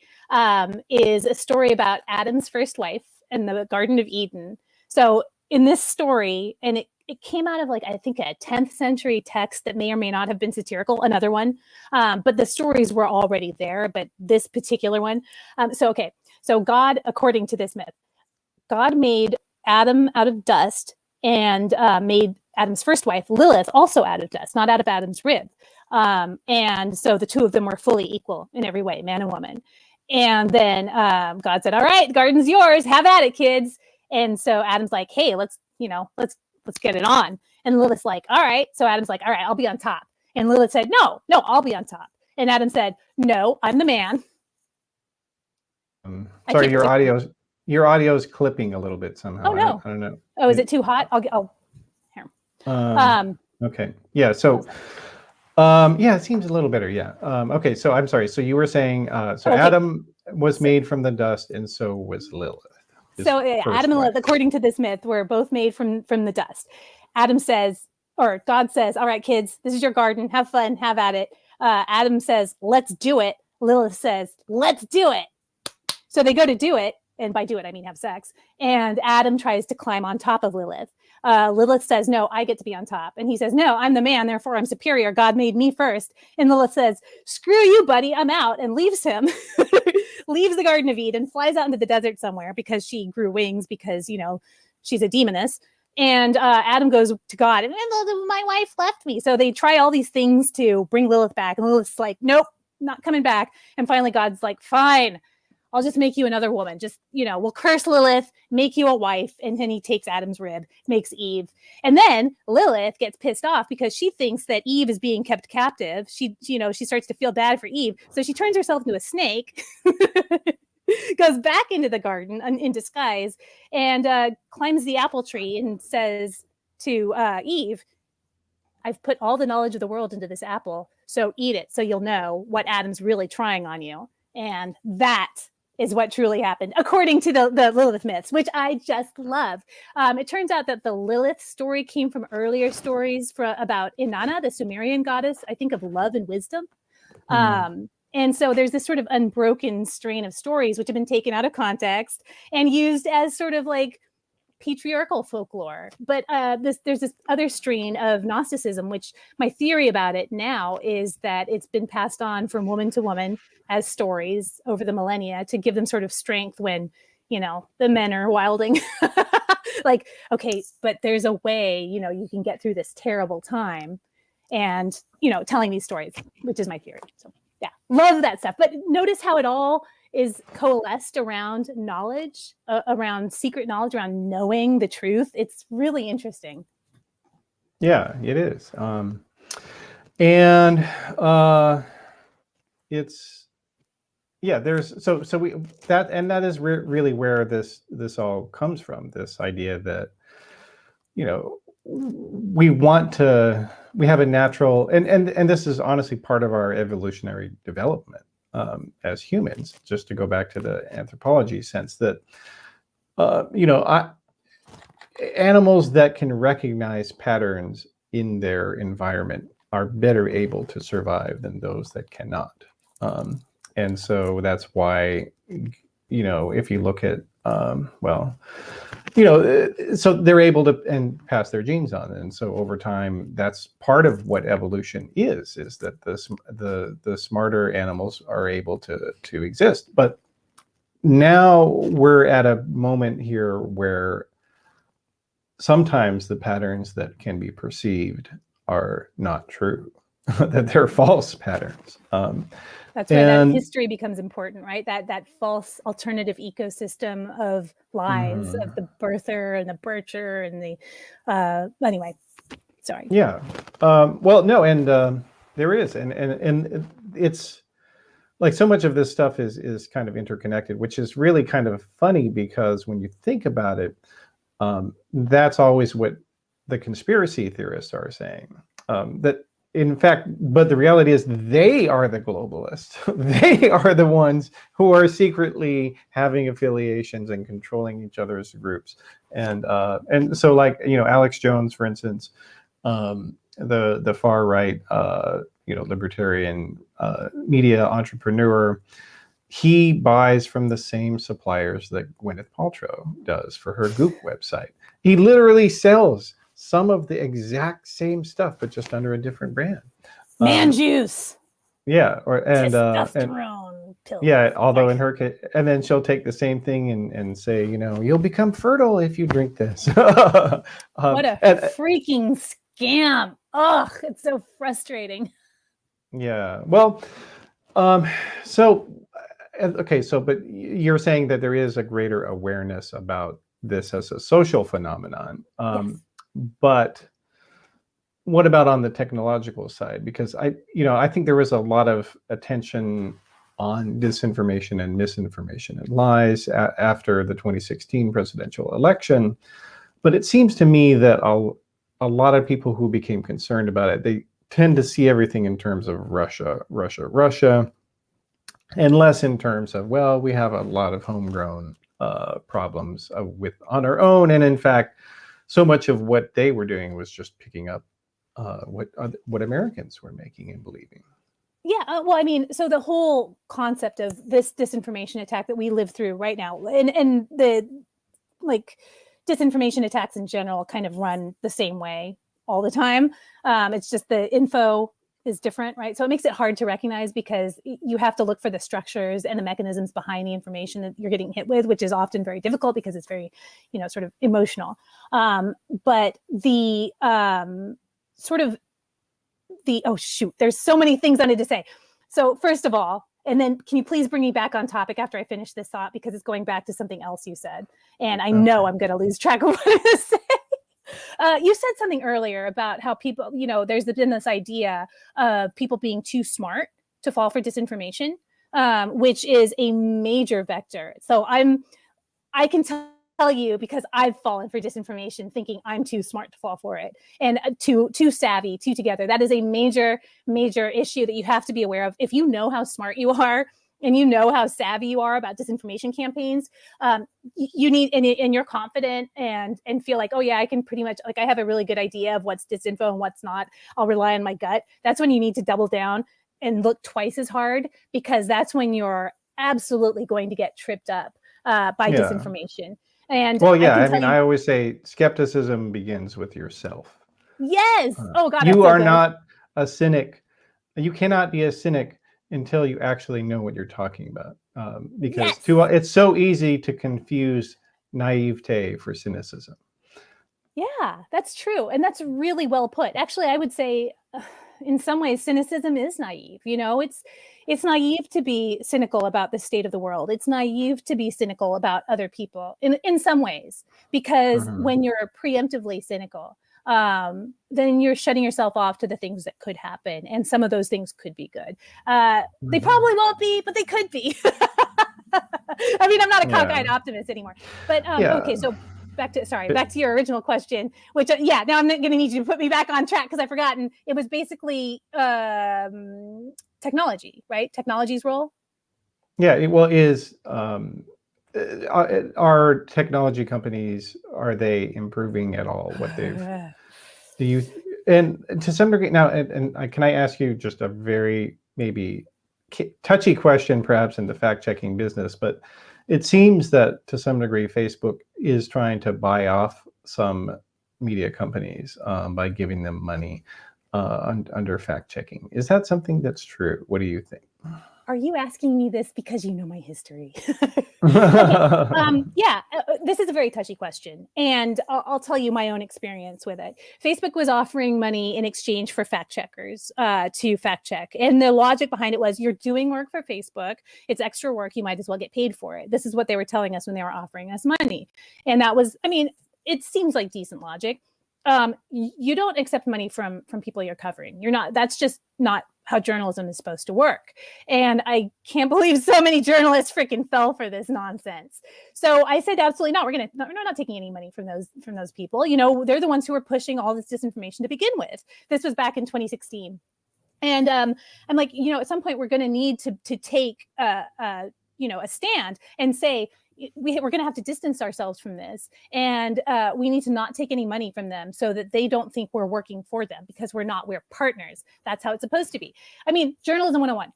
S2: is a story about Adam's first wife and the Garden of Eden. So in this story, and it came out of I think a 10th century text that may or may not have been satirical, another one. But the stories were already there, but this particular one. So God, according to this myth, God made Adam out of dust and made Adam's first wife, Lilith, also out of dust, not out of Adam's rib. And so the two of them were fully equal in every way, man and woman. And then God said, all right, the garden's yours. Have at it, kids. And so Adam's like, hey, let's get it on. And Lilith's like, all right. So Adam's like, all right, I'll be on top. And Lilith said, no, I'll be on top. And Adam said, no, I'm the man.
S1: Sorry, your audio's clipping a little bit somehow.
S2: Oh, no.
S1: I don't know.
S2: Oh, is it too hot? Here.
S1: Okay. Yeah. So, it seems a little better. Yeah. Okay. So I'm sorry. So you were saying, Adam was made from the dust, and so was Lilith.
S2: So Adam and Lilith, according to this myth, were both made from the dust. Adam says, or God says, all right, kids, this is your garden. Have fun. Have at it. Adam says, let's do it. Lilith says, let's do it. So they go to do it. And by do it, I mean have sex. And Adam tries to climb on top of Lilith. Lilith says, no, I get to be on top. And he says, no, I'm the man, therefore I'm superior. God made me first. And Lilith says, screw you, buddy, I'm out, and leaves him, leaves the Garden of Eden, flies out into the desert somewhere because she grew wings because, she's a demoness. And Adam goes to God, and my wife left me. So they try all these things to bring Lilith back. And Lilith's like, nope, not coming back. And finally God's like, fine, I'll just make you another woman. Just, we'll curse Lilith, make you a wife. And then he takes Adam's rib, makes Eve. And then Lilith gets pissed off because she thinks that Eve is being kept captive. She starts to feel bad for Eve. So she turns herself into a snake, goes back into the garden in disguise, and climbs the apple tree and says to Eve, I've put all the knowledge of the world into this apple. So eat it so you'll know what Adam's really trying on you. And that is what truly happened, according to the Lilith myths, which I just love. It turns out that the Lilith story came from earlier stories about Inanna, the Sumerian goddess, I think, of love and wisdom. And so there's this sort of unbroken strain of stories which have been taken out of context and used as sort of patriarchal folklore. But there's this other strain of Gnosticism, which my theory about it now is that it's been passed on from woman to woman as stories over the millennia to give them sort of strength when, the men are wilding. Okay, but there's a way, you can get through this terrible time and, telling these stories, which is my theory. So yeah, love that stuff. But notice how it all is coalesced around knowledge, around secret knowledge, around knowing the truth. It's really interesting.
S1: Yeah, it is. There's that is really where this all comes from. This idea that we have a natural, and this is honestly part of our evolutionary development as humans, just to go back to the anthropology sense, that Animals that can recognize patterns in their environment are better able to survive than those that cannot. And so that's why, if you look at, so they're able to and pass their genes on. And so over time, that's part of what evolution is that the smarter animals are able to exist. But now we're at a moment here where sometimes the patterns that can be perceived are not true, that they're false patterns.
S2: That's where that history becomes important, right? That false alternative ecosystem of lies, of the birther and the bircher and the anyway. Sorry.
S1: Yeah. Well, no, and there is, and it's like so much of this stuff is kind of interconnected, which is really kind of funny because when you think about it, that's always what the conspiracy theorists are saying. That in fact, but the reality is they are the globalists. They are the ones who are secretly having affiliations and controlling each other's groups. And so, like, Alex Jones, for instance, the far right, libertarian media entrepreneur, he buys from the same suppliers that Gwyneth Paltrow does for her Goop website. He literally sells some of the exact same stuff, but just under a different brand.
S2: Man juice.
S1: Yeah,
S2: testosterone pills.
S1: Yeah, although in her case, and then she'll take the same thing and say, you'll become fertile if you drink this.
S2: What a freaking scam! Ugh, it's so frustrating.
S1: Yeah. Well, but you're saying that there is a greater awareness about this as a social phenomenon.
S2: Yes.
S1: But what about on the technological side? Because I think there was a lot of attention on disinformation and misinformation and lies after the 2016 presidential election. But it seems to me that a lot of people who became concerned about it, they tend to see everything in terms of Russia, and less in terms of, well, we have a lot of homegrown problems on our own. And in fact, so much of what they were doing was just picking up what Americans were making and believing.
S2: Yeah, well, I mean, so the whole concept of this disinformation attack that we live through right now, and the disinformation attacks in general kind of run the same way all the time. It's just the info is different, right? So it makes it hard to recognize because you have to look for the structures and the mechanisms behind the information that you're getting hit with, which is often very difficult because it's very, sort of emotional. But the oh shoot, there's so many things I need to say. So first of all, and then can you please bring me back on topic after I finish this thought, because it's going back to something else you said. And I know I'm going to lose track of what I'm going to say. You said something earlier about how people, there's been this idea of people being too smart to fall for disinformation, which is a major vector. So I can tell you, because I've fallen for disinformation thinking I'm too smart to fall for it and too savvy, too together. That is a major, major issue that you have to be aware of. If you know how smart you are and you know how savvy you are about disinformation campaigns, you need, and you're confident and feel like, oh yeah, I can pretty much, I have a really good idea of what's disinfo and what's not. I'll rely on my gut. That's when you need to double down and look twice as hard, because that's when you're absolutely going to get tripped up by disinformation. And
S1: well, yeah, I always say skepticism begins with yourself.
S2: Yes. Oh God.
S1: You are not a cynic. You cannot be a cynic until you actually know what you're talking about. Because it's so easy to confuse naivete for cynicism.
S2: Yeah, that's true. And that's really well put. Actually, I would say in some ways, cynicism is naive. It's naive to be cynical about the state of the world. It's naive to be cynical about other people in some ways, because when you're preemptively cynical, then you're shutting yourself off to the things that could happen. And some of those things could be good. They probably won't be, but they could be. I mean, I'm not a cockeyed optimist anymore. But okay, so back to your original question, which now I'm going to need you to put me back on track because I've forgotten. It was basically technology, right? Technology's role.
S1: Yeah, it is are technology companies, are they improving at all what they've, do you, and to some degree now, can I ask you just a very maybe touchy question, perhaps in the fact checking business, but it seems that to some degree Facebook is trying to buy off some media companies by giving them money under fact checking. Is that something that's true? What do you think?
S2: Are you asking me this because you know my history? Okay. Yeah, this is a very touchy question. And I'll tell you my own experience with it. Facebook was offering money in exchange for fact checkers to fact check. And the logic behind it was, you're doing work for Facebook. It's extra work. You might as well get paid for it. This is what they were telling us when they were offering us money. And that was, I mean, it seems like decent logic. You don't accept money from people you're covering. You're not, that's just not how journalism is supposed to work. And I can't believe so many journalists freaking fell for this nonsense. So I said, absolutely not. We're not taking any money from those people. You know, they're the ones who were pushing all this disinformation to begin with. This was back in 2016. And I'm like, you know, at some point we're going to need to take a stand and say, we're going to have to distance ourselves from this, and we need to not take any money from them so that they don't think we're working for them, because we're partners. That's how it's supposed to be. I mean, journalism 101.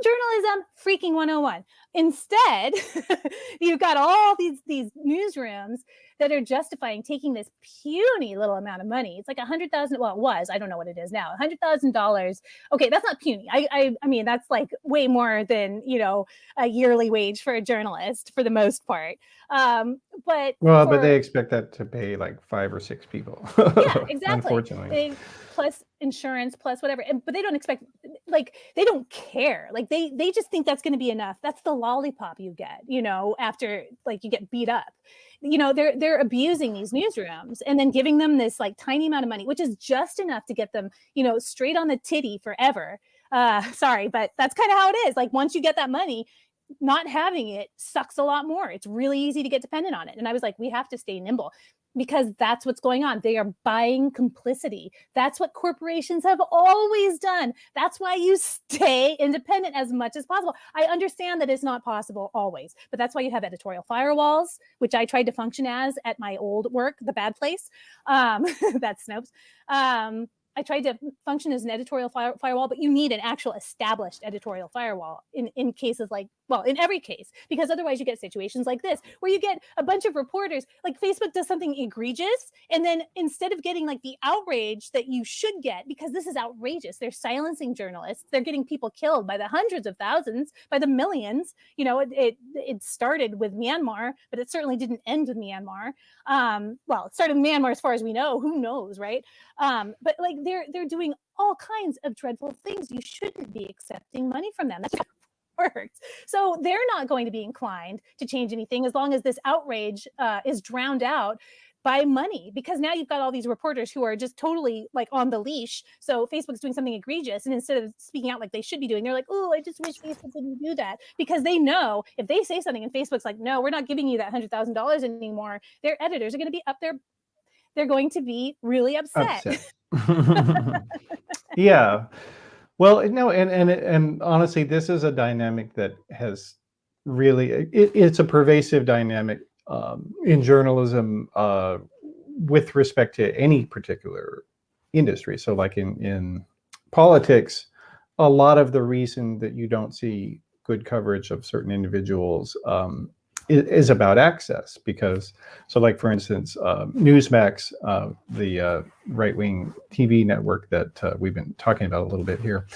S2: Journalism freaking 101. Instead, you've got all these newsrooms that are justifying taking this puny little amount of money. It's like $100,000. Well, it was. I don't know what it is now. $100,000. Okay, that's not puny. I mean, that's like way more than, you know, a yearly wage for a journalist for the most part. But
S1: they expect that to pay like 5 or 6 people.
S2: Yeah, exactly.
S1: Unfortunately.
S2: Plus insurance, plus whatever. But they don't expect, like, they don't care. Like they just think that's going to be enough. That's the lollipop you get, you know, after like you get beat up. You know, they're abusing these newsrooms and then giving them this like tiny amount of money, which is just enough to get them, you know, straight on the titty forever. Sorry, but that's kind of how it is. Like once you get that money, not having it sucks a lot more. It's really easy to get dependent on it. And I was like, we have to stay nimble, because that's what's going on. They are buying complicity. That's what corporations have always done. That's why you stay independent as much as possible. I understand that it's not possible always, but that's why you have editorial firewalls, which I tried to function as at my old work, The Bad Place. That's Snopes. I tried to function as an editorial firewall, but you need an actual established editorial firewall in cases like, well, in every case, because otherwise you get situations like this, where you get a bunch of reporters, like Facebook does something egregious, and then instead of getting like the outrage that you should get, because this is outrageous, they're silencing journalists, they're getting people killed by the hundreds of thousands, by the millions. You know, it started with Myanmar, but it certainly didn't end with Myanmar. Well, it started with Myanmar as far as we know, who knows, right? But like they're doing all kinds of dreadful things. You shouldn't be accepting money from them. That's how it works. So they're not going to be inclined to change anything as long as this outrage is drowned out by money, because now you've got all these reporters who are just totally like on the leash. So Facebook's doing something egregious, and instead of speaking out like they should be doing, they're like, oh, I just wish Facebook didn't do that, because they know if they say something and Facebook's like, no, we're not giving you that $100,000 anymore, their editors are going to be up there. They're going to be really upset.
S1: Yeah. Well, no, and honestly, this is a dynamic that has really, it's a pervasive dynamic in journalism with respect to any particular industry. So like in politics, a lot of the reason that you don't see good coverage of certain individuals is about access, because, so like for instance, Newsmax, the right-wing TV network that we've been talking about a little bit here,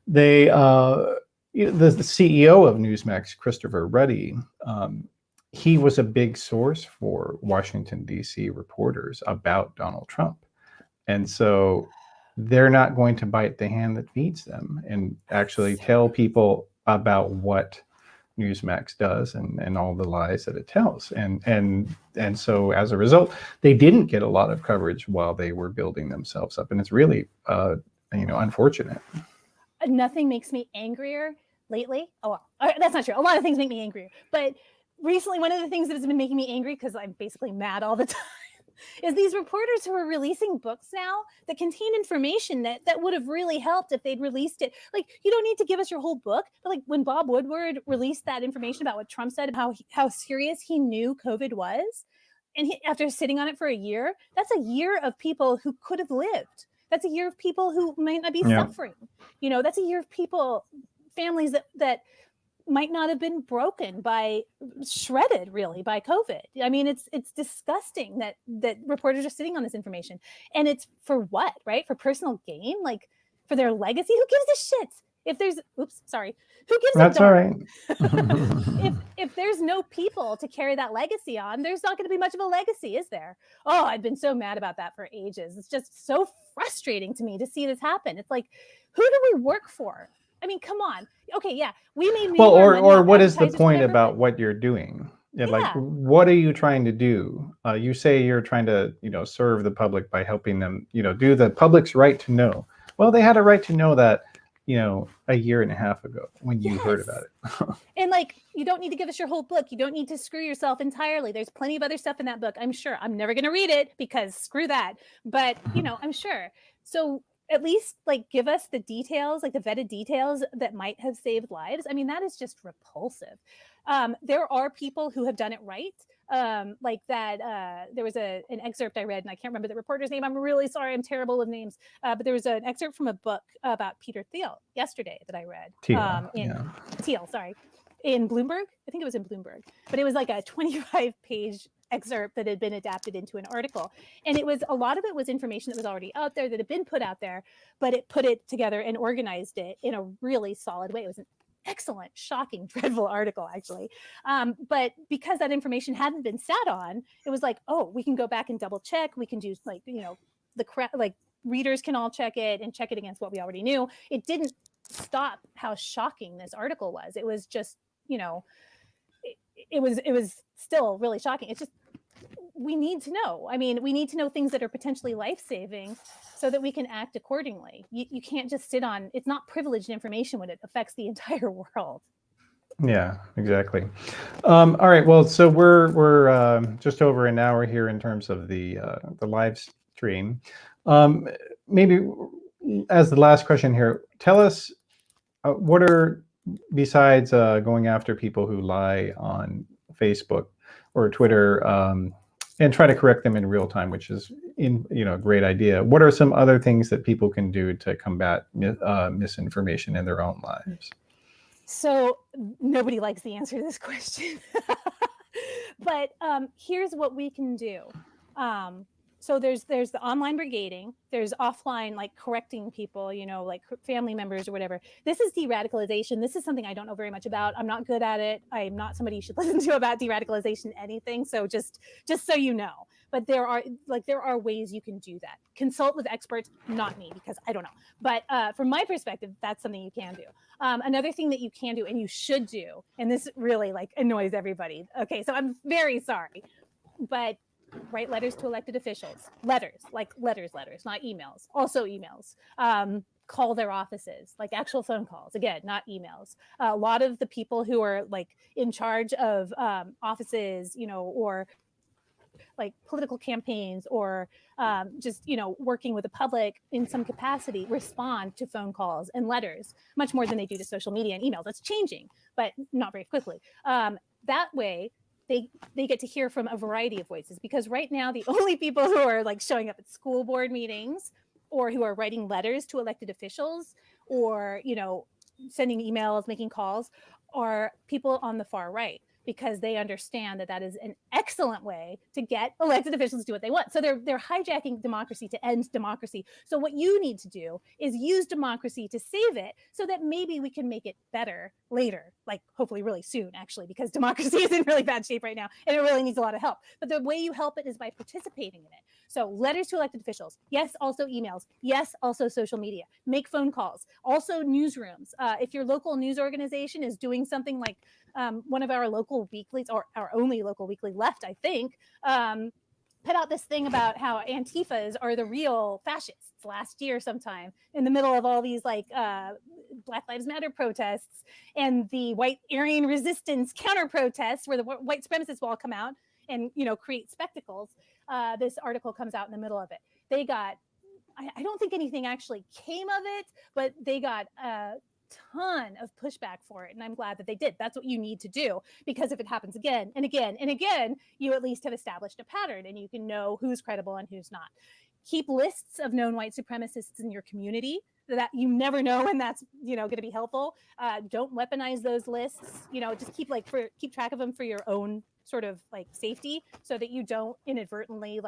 S1: they, the CEO of Newsmax, Christopher Ruddy, he was a big source for Washington, D.C. reporters about Donald Trump. And so they're not going to bite the hand that feeds them and actually tell people about what Newsmax does and all the lies that it tells. And so as a result, they didn't get a lot of coverage while they were building themselves up. And it's really, unfortunate.
S2: Nothing makes me angrier lately. Oh, well, that's not true. A lot of things make me angrier. But recently, one of the things that has been making me angry, because I'm basically mad all the time, is these reporters who are releasing books now that contain information that would have really helped if they'd released it. Like, you don't need to give us your whole book, but like when Bob Woodward released that information about what Trump said and how serious he knew COVID was, and after sitting on it for a year, that's a year of people who could have lived. That's a year of people who might not be suffering. You know, that's a year of people, families that might not have been shredded really by COVID. I mean, it's disgusting that reporters are sitting on this information, and it's for what, right? For personal gain, like for their legacy. Who gives a shit? If there's, who gives
S1: That's
S2: a
S1: all
S2: darn?
S1: right.
S2: if there's no people to carry that legacy on, there's not going to be much of a legacy, is there? Oh, I've been so mad about that for ages. It's just so frustrating to me to see this happen. It's like, who do we work for? I mean, come on. Okay, yeah, we may make
S1: or what is the point about what you're doing?
S2: Yeah.
S1: Like, what are you trying to do? You say you're trying to, serve the public by helping them, do the public's right to know. Well, they had a right to know that, a year and a half ago when you heard about it.
S2: And like, you don't need to give us your whole book. You don't need to screw yourself entirely. There's plenty of other stuff in that book. I'm sure. I'm never going to read it because screw that. But, I'm sure. So at least like give us the details, like the vetted details that might have saved lives. I mean, that is just repulsive. There are people who have done it right. Like that, there was an excerpt I read, and I can't remember the reporter's name. I'm really sorry. I'm terrible with names. But there was an excerpt from a book about Peter Thiel yesterday that I read. Thiel, sorry. In Bloomberg. I think it was in Bloomberg. But it was like a 25-page excerpt that had been adapted into an article. And a lot of it was information that was already out there, that had been put out there, but it put it together and organized it in a really solid way. It was an excellent, shocking, dreadful article, actually. But because that information hadn't been sat on, it was like, oh, we can go back and double check. We can do readers can all check it and check it against what we already knew. It didn't stop how shocking this article was. It was just, it was still really shocking. It's just, we need to know. I mean, we need to know things that are potentially life-saving so that we can act accordingly. You can't just sit on, it's not privileged information when it affects the entire world.
S1: Yeah, exactly. All right. Well, so we're just over an hour here in terms of the live stream. Maybe as the last question here, tell us what are, besides going after people who lie on Facebook or Twitter, and try to correct them in real time, which is a great idea. What are some other things that people can do to combat misinformation in their own lives?
S2: So nobody likes the answer to this question, but here's what we can do. So there's the online brigading, there's offline, like correcting people, like family members or whatever. This is de-radicalization. This is something I don't know very much about. I'm not good at it. I'm not somebody you should listen to about de-radicalization anything. So just so you know, but there are ways you can do that. Consult with experts, not me, because I don't know. But from my perspective, that's something you can do. Another thing that you can do and you should do, and this really annoys everybody. Okay, so I'm very sorry, but write letters to elected officials. Letters, not emails. Also emails. Call their offices, like actual phone calls. Again, not emails. A lot of the people who are in charge of offices, or like political campaigns or just, working with the public in some capacity, respond to phone calls and letters much more than they do to social media and emails. That's changing, but not very quickly. That way, they get to hear from a variety of voices, because right now the only people who are showing up at school board meetings or who are writing letters to elected officials or, sending emails, making calls are people on the far right, because they understand that is an excellent way to get elected officials to do what they want. So they're hijacking democracy to end democracy. So what you need to do is use democracy to save it so that maybe we can make it better later, hopefully really soon, actually, because democracy is in really bad shape right now and it really needs a lot of help. But the way you help it is by participating in it. So letters to elected officials. Yes, also emails. Yes, also social media. Make phone calls. Also newsrooms. If your local news organization is doing something like one of our local weeklies, or our only local weekly left, I think, put out this thing about how Antifas are the real fascists last year sometime in the middle of all these Black Lives Matter protests and the white Aryan resistance counter protests where the white supremacists will all come out and, create spectacles. this article comes out in the middle of it. They got, I don't think anything actually came of it, but they got a ton of pushback for it. And I'm glad that they did. That's what you need to do, because if it happens again and again and again, you at least have established a pattern and you can know who's credible and who's not. Keep lists of known white supremacists in your community. That you never know when that's going to be helpful. Don't weaponize those lists. Just keep track of them for your own sort of like safety, so that you don't inadvertently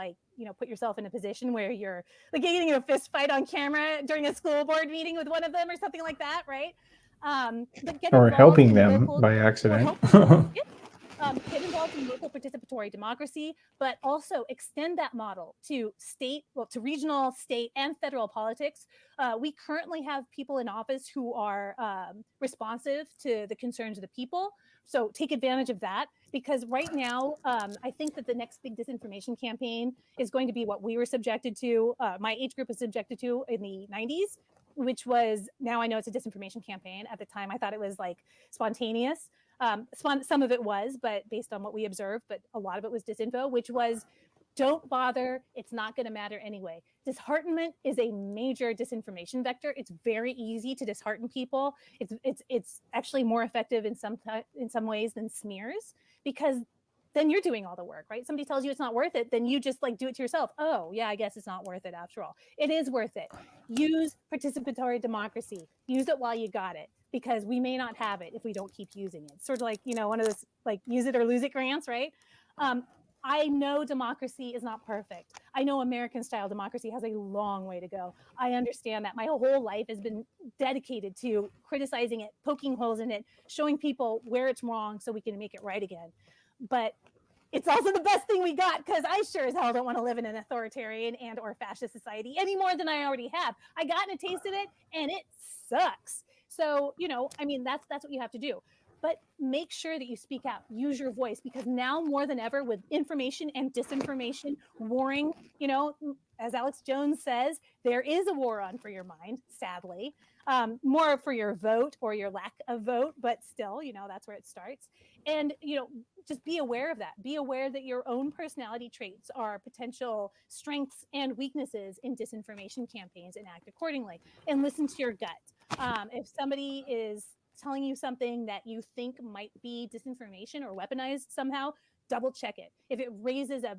S2: put yourself in a position where you're like getting in a fist fight on camera during a school board meeting with one of them or something like that, right? But get
S1: Or helping them
S2: local,
S1: by accident.
S2: Get involved in local participatory democracy, but also extend that model to to regional, state, and federal politics. We currently have people in office who are responsive to the concerns of the people. So take advantage of that, because right now, I think that the next big disinformation campaign is going to be what we were subjected to. My age group was subjected to in the 90s, which was, now I know it's a disinformation campaign. At the time, I thought it was like spontaneous. Some of it was, but based on what we observed, but a lot of it was disinfo, which was, don't bother. It's not going to matter anyway. Disheartenment is a major disinformation vector. It's very easy to dishearten people. It's actually more effective in some ways than smears, because then you're doing all the work, right? Somebody tells you it's not worth it, then you just do it to yourself. Oh yeah, I guess it's not worth it after all. It is worth it. Use participatory democracy. Use it while you got it, because we may not have it if we don't keep using it. Sort of like, one of those use it or lose it grants, right? I know democracy is not perfect. I know American style democracy has a long way to go. I understand that. My whole life has been dedicated to criticizing it, poking holes in it, showing people where it's wrong so we can make it right again. But it's also the best thing we got, because I sure as hell don't want to live in an authoritarian and or fascist society any more than I already have. I gotten a taste of it and it sucks. So, that's what you have to do. But make sure that you speak out, use your voice, because now more than ever, with information and disinformation warring, as Alex Jones says, there is a war on for your mind, sadly, more for your vote or your lack of vote, but still, that's where it starts. And, just be aware of that. Be aware that your own personality traits are potential strengths and weaknesses in disinformation campaigns, and act accordingly, and listen to your gut. If somebody is telling you something that you think might be disinformation or weaponized somehow, double check it. If it raises a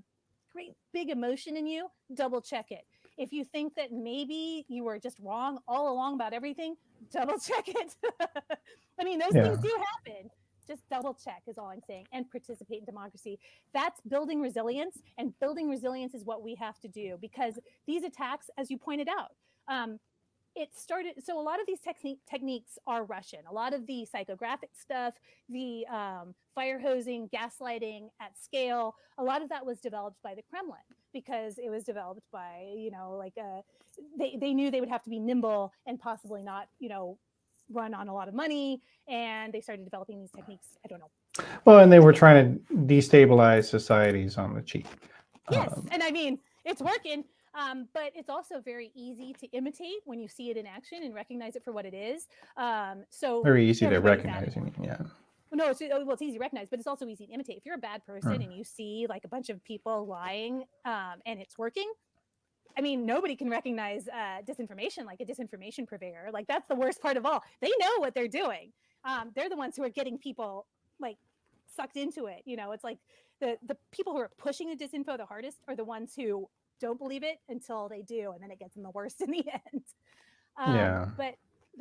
S2: great big emotion in you, double check it. If you think that maybe you were just wrong all along about everything, double check it. Those things do happen. Just double check is all I'm saying, and participate in democracy. That's building resilience, and building resilience is what we have to do, because these attacks, as you pointed out, it started. So a lot of these techniques are Russian. A lot of the psychographic stuff, the fire hosing, gaslighting at scale, a lot of that was developed by the Kremlin, because it was developed by, they knew they would have to be nimble and possibly not, run on a lot of money. And they started developing these techniques. I don't know.
S1: Well, and they were trying to destabilize societies on the cheap.
S2: Yes. And it's working. But it's also very easy to imitate when you see it in action and recognize it for what it is. So
S1: very easy to recognize. Yeah.
S2: No, it's easy to recognize, but it's also easy to imitate. If you're a bad person and you see a bunch of people lying and it's working, nobody can recognize disinformation like a disinformation purveyor. That's the worst part of all. They know what they're doing. They're the ones who are getting people sucked into it. It's like the people who are pushing the disinfo the hardest are the ones who don't believe it until they do, and then it gets them the worst in the end. But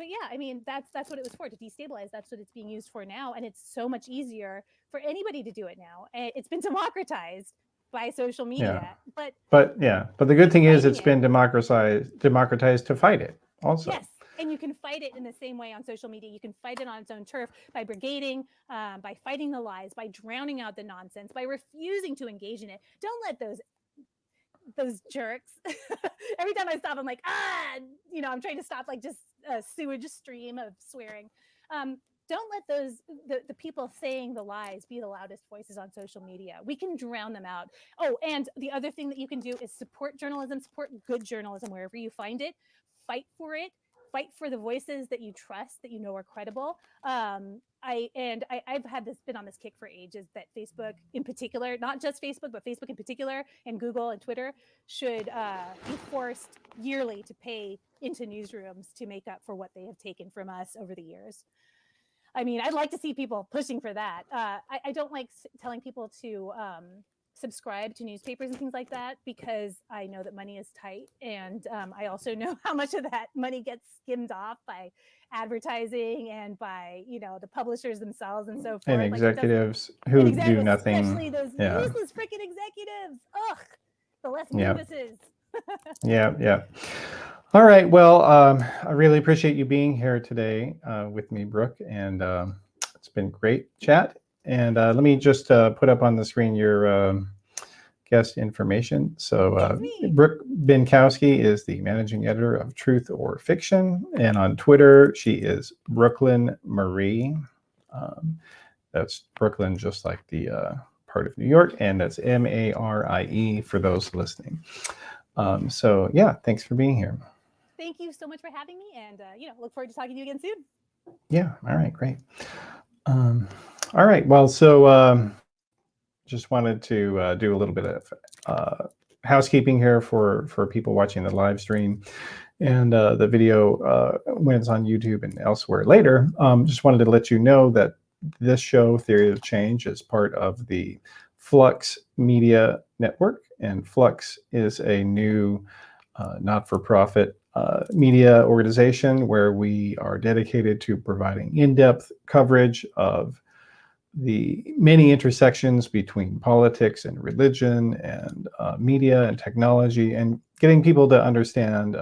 S2: yeah, that's what it was for, to destabilize. That's what it's being used for now, and it's so much easier for anybody to do it now. It's been democratized by social media, but
S1: the good thing is it's been democratized to fight it also.
S2: Yes. And you can fight it in the same way on social media. You can fight it on its own turf by brigading, by fighting the lies, by drowning out the nonsense, by refusing to engage in it. Don't let those jerks. Every time I stop, I'm like, I'm trying to stop just a sewage stream of swearing. Don't let the people saying the lies be the loudest voices on social media. We can drown them out. Oh, and the other thing that you can do is support journalism, support good journalism wherever you find it. Fight for it. fight for the voices that you trust, that you know are credible. I've been on this kick for ages that Facebook in particular, not just Facebook, but Facebook in particular, and Google and Twitter should be forced yearly to pay into newsrooms to make up for what they have taken from us over the years. I mean, I'd like to see people pushing for that. I don't like telling people to subscribe to newspapers and things like that, because I know that money is tight, and I also know how much of that money gets skimmed off by advertising and by the publishers themselves and so forth.
S1: And executives who do nothing.
S2: Especially those useless freaking executives. Ugh, the less Beavises.
S1: Yeah. All right. Well, I really appreciate you being here today with me, Brooke, and it's been great chat. And let me just put up on the screen your guest information. So Brooke Binkowski is the managing editor of Truth or Fiction. And on Twitter, she is Brooklyn Marie. That's Brooklyn, just like the part of New York. And that's Marie for those listening. So yeah, thanks for being here.
S2: Thank you so much for having me. And, look forward to talking to you again soon.
S1: Yeah. All right. Great. All right. Well, so just wanted to do a little bit of housekeeping here for people watching the live stream and the video when it's on YouTube and elsewhere later. Just wanted to let you know that this show, Theory of Change, is part of the Flux Media Network. And Flux is a new not-for-profit media organization where we are dedicated to providing in-depth coverage of the many intersections between politics and religion and media and technology, and getting people to understand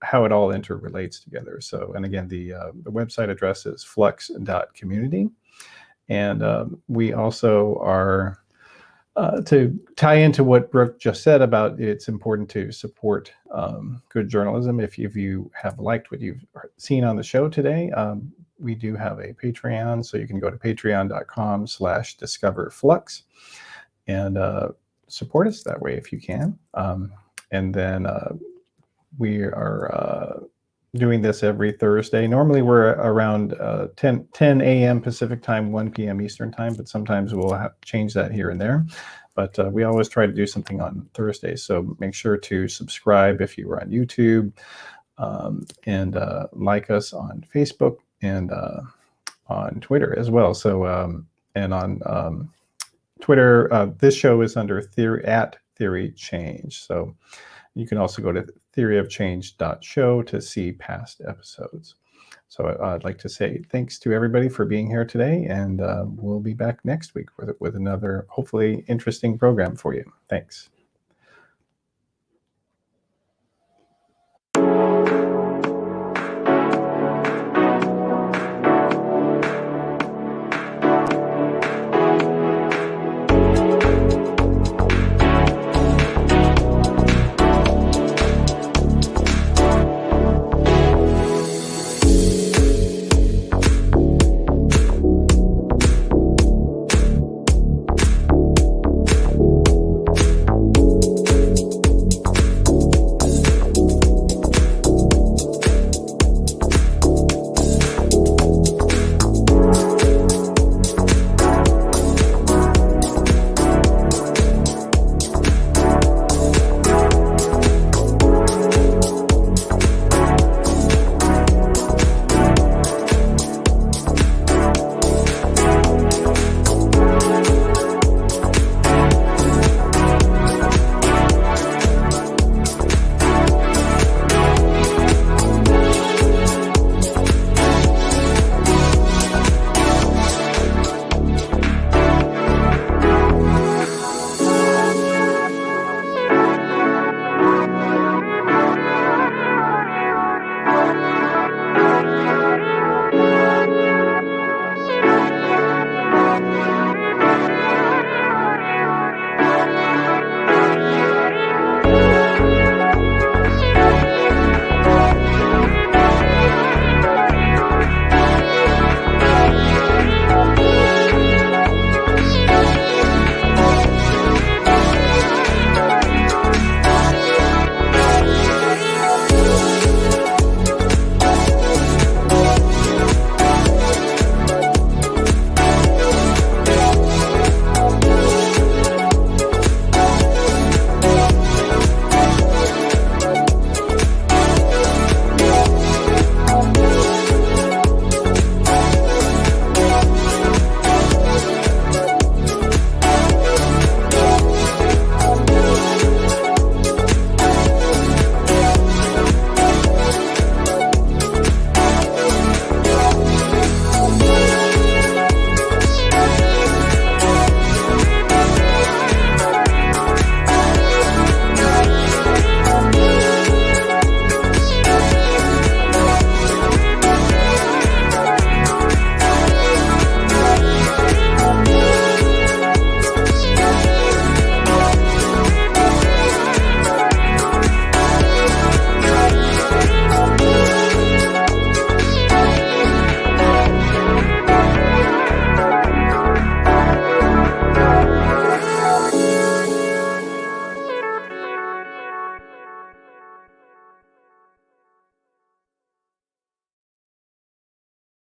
S1: how it all interrelates together. So, and again, the website address is flux.community. And we also are, to tie into what Brooke just said about it's important to support good journalism. If you have liked what you've seen on the show today, we do have a Patreon, so you can go to patreon.com/discoverflux and support us that way if you can. And then we are doing this every Thursday. Normally we're around 10 a.m. Pacific time, 1 p.m. Eastern time, but sometimes we'll change that here and there. But we always try to do something on Thursdays. So make sure to subscribe if you are on YouTube, and like us on Facebook and on Twitter as well. So and on Twitter, this show is under Theory Change. So you can also go to theoryofchange.show to see past episodes. So I'd like to say thanks to everybody for being here today, and we'll be back next week with another hopefully interesting program for you. Thanks.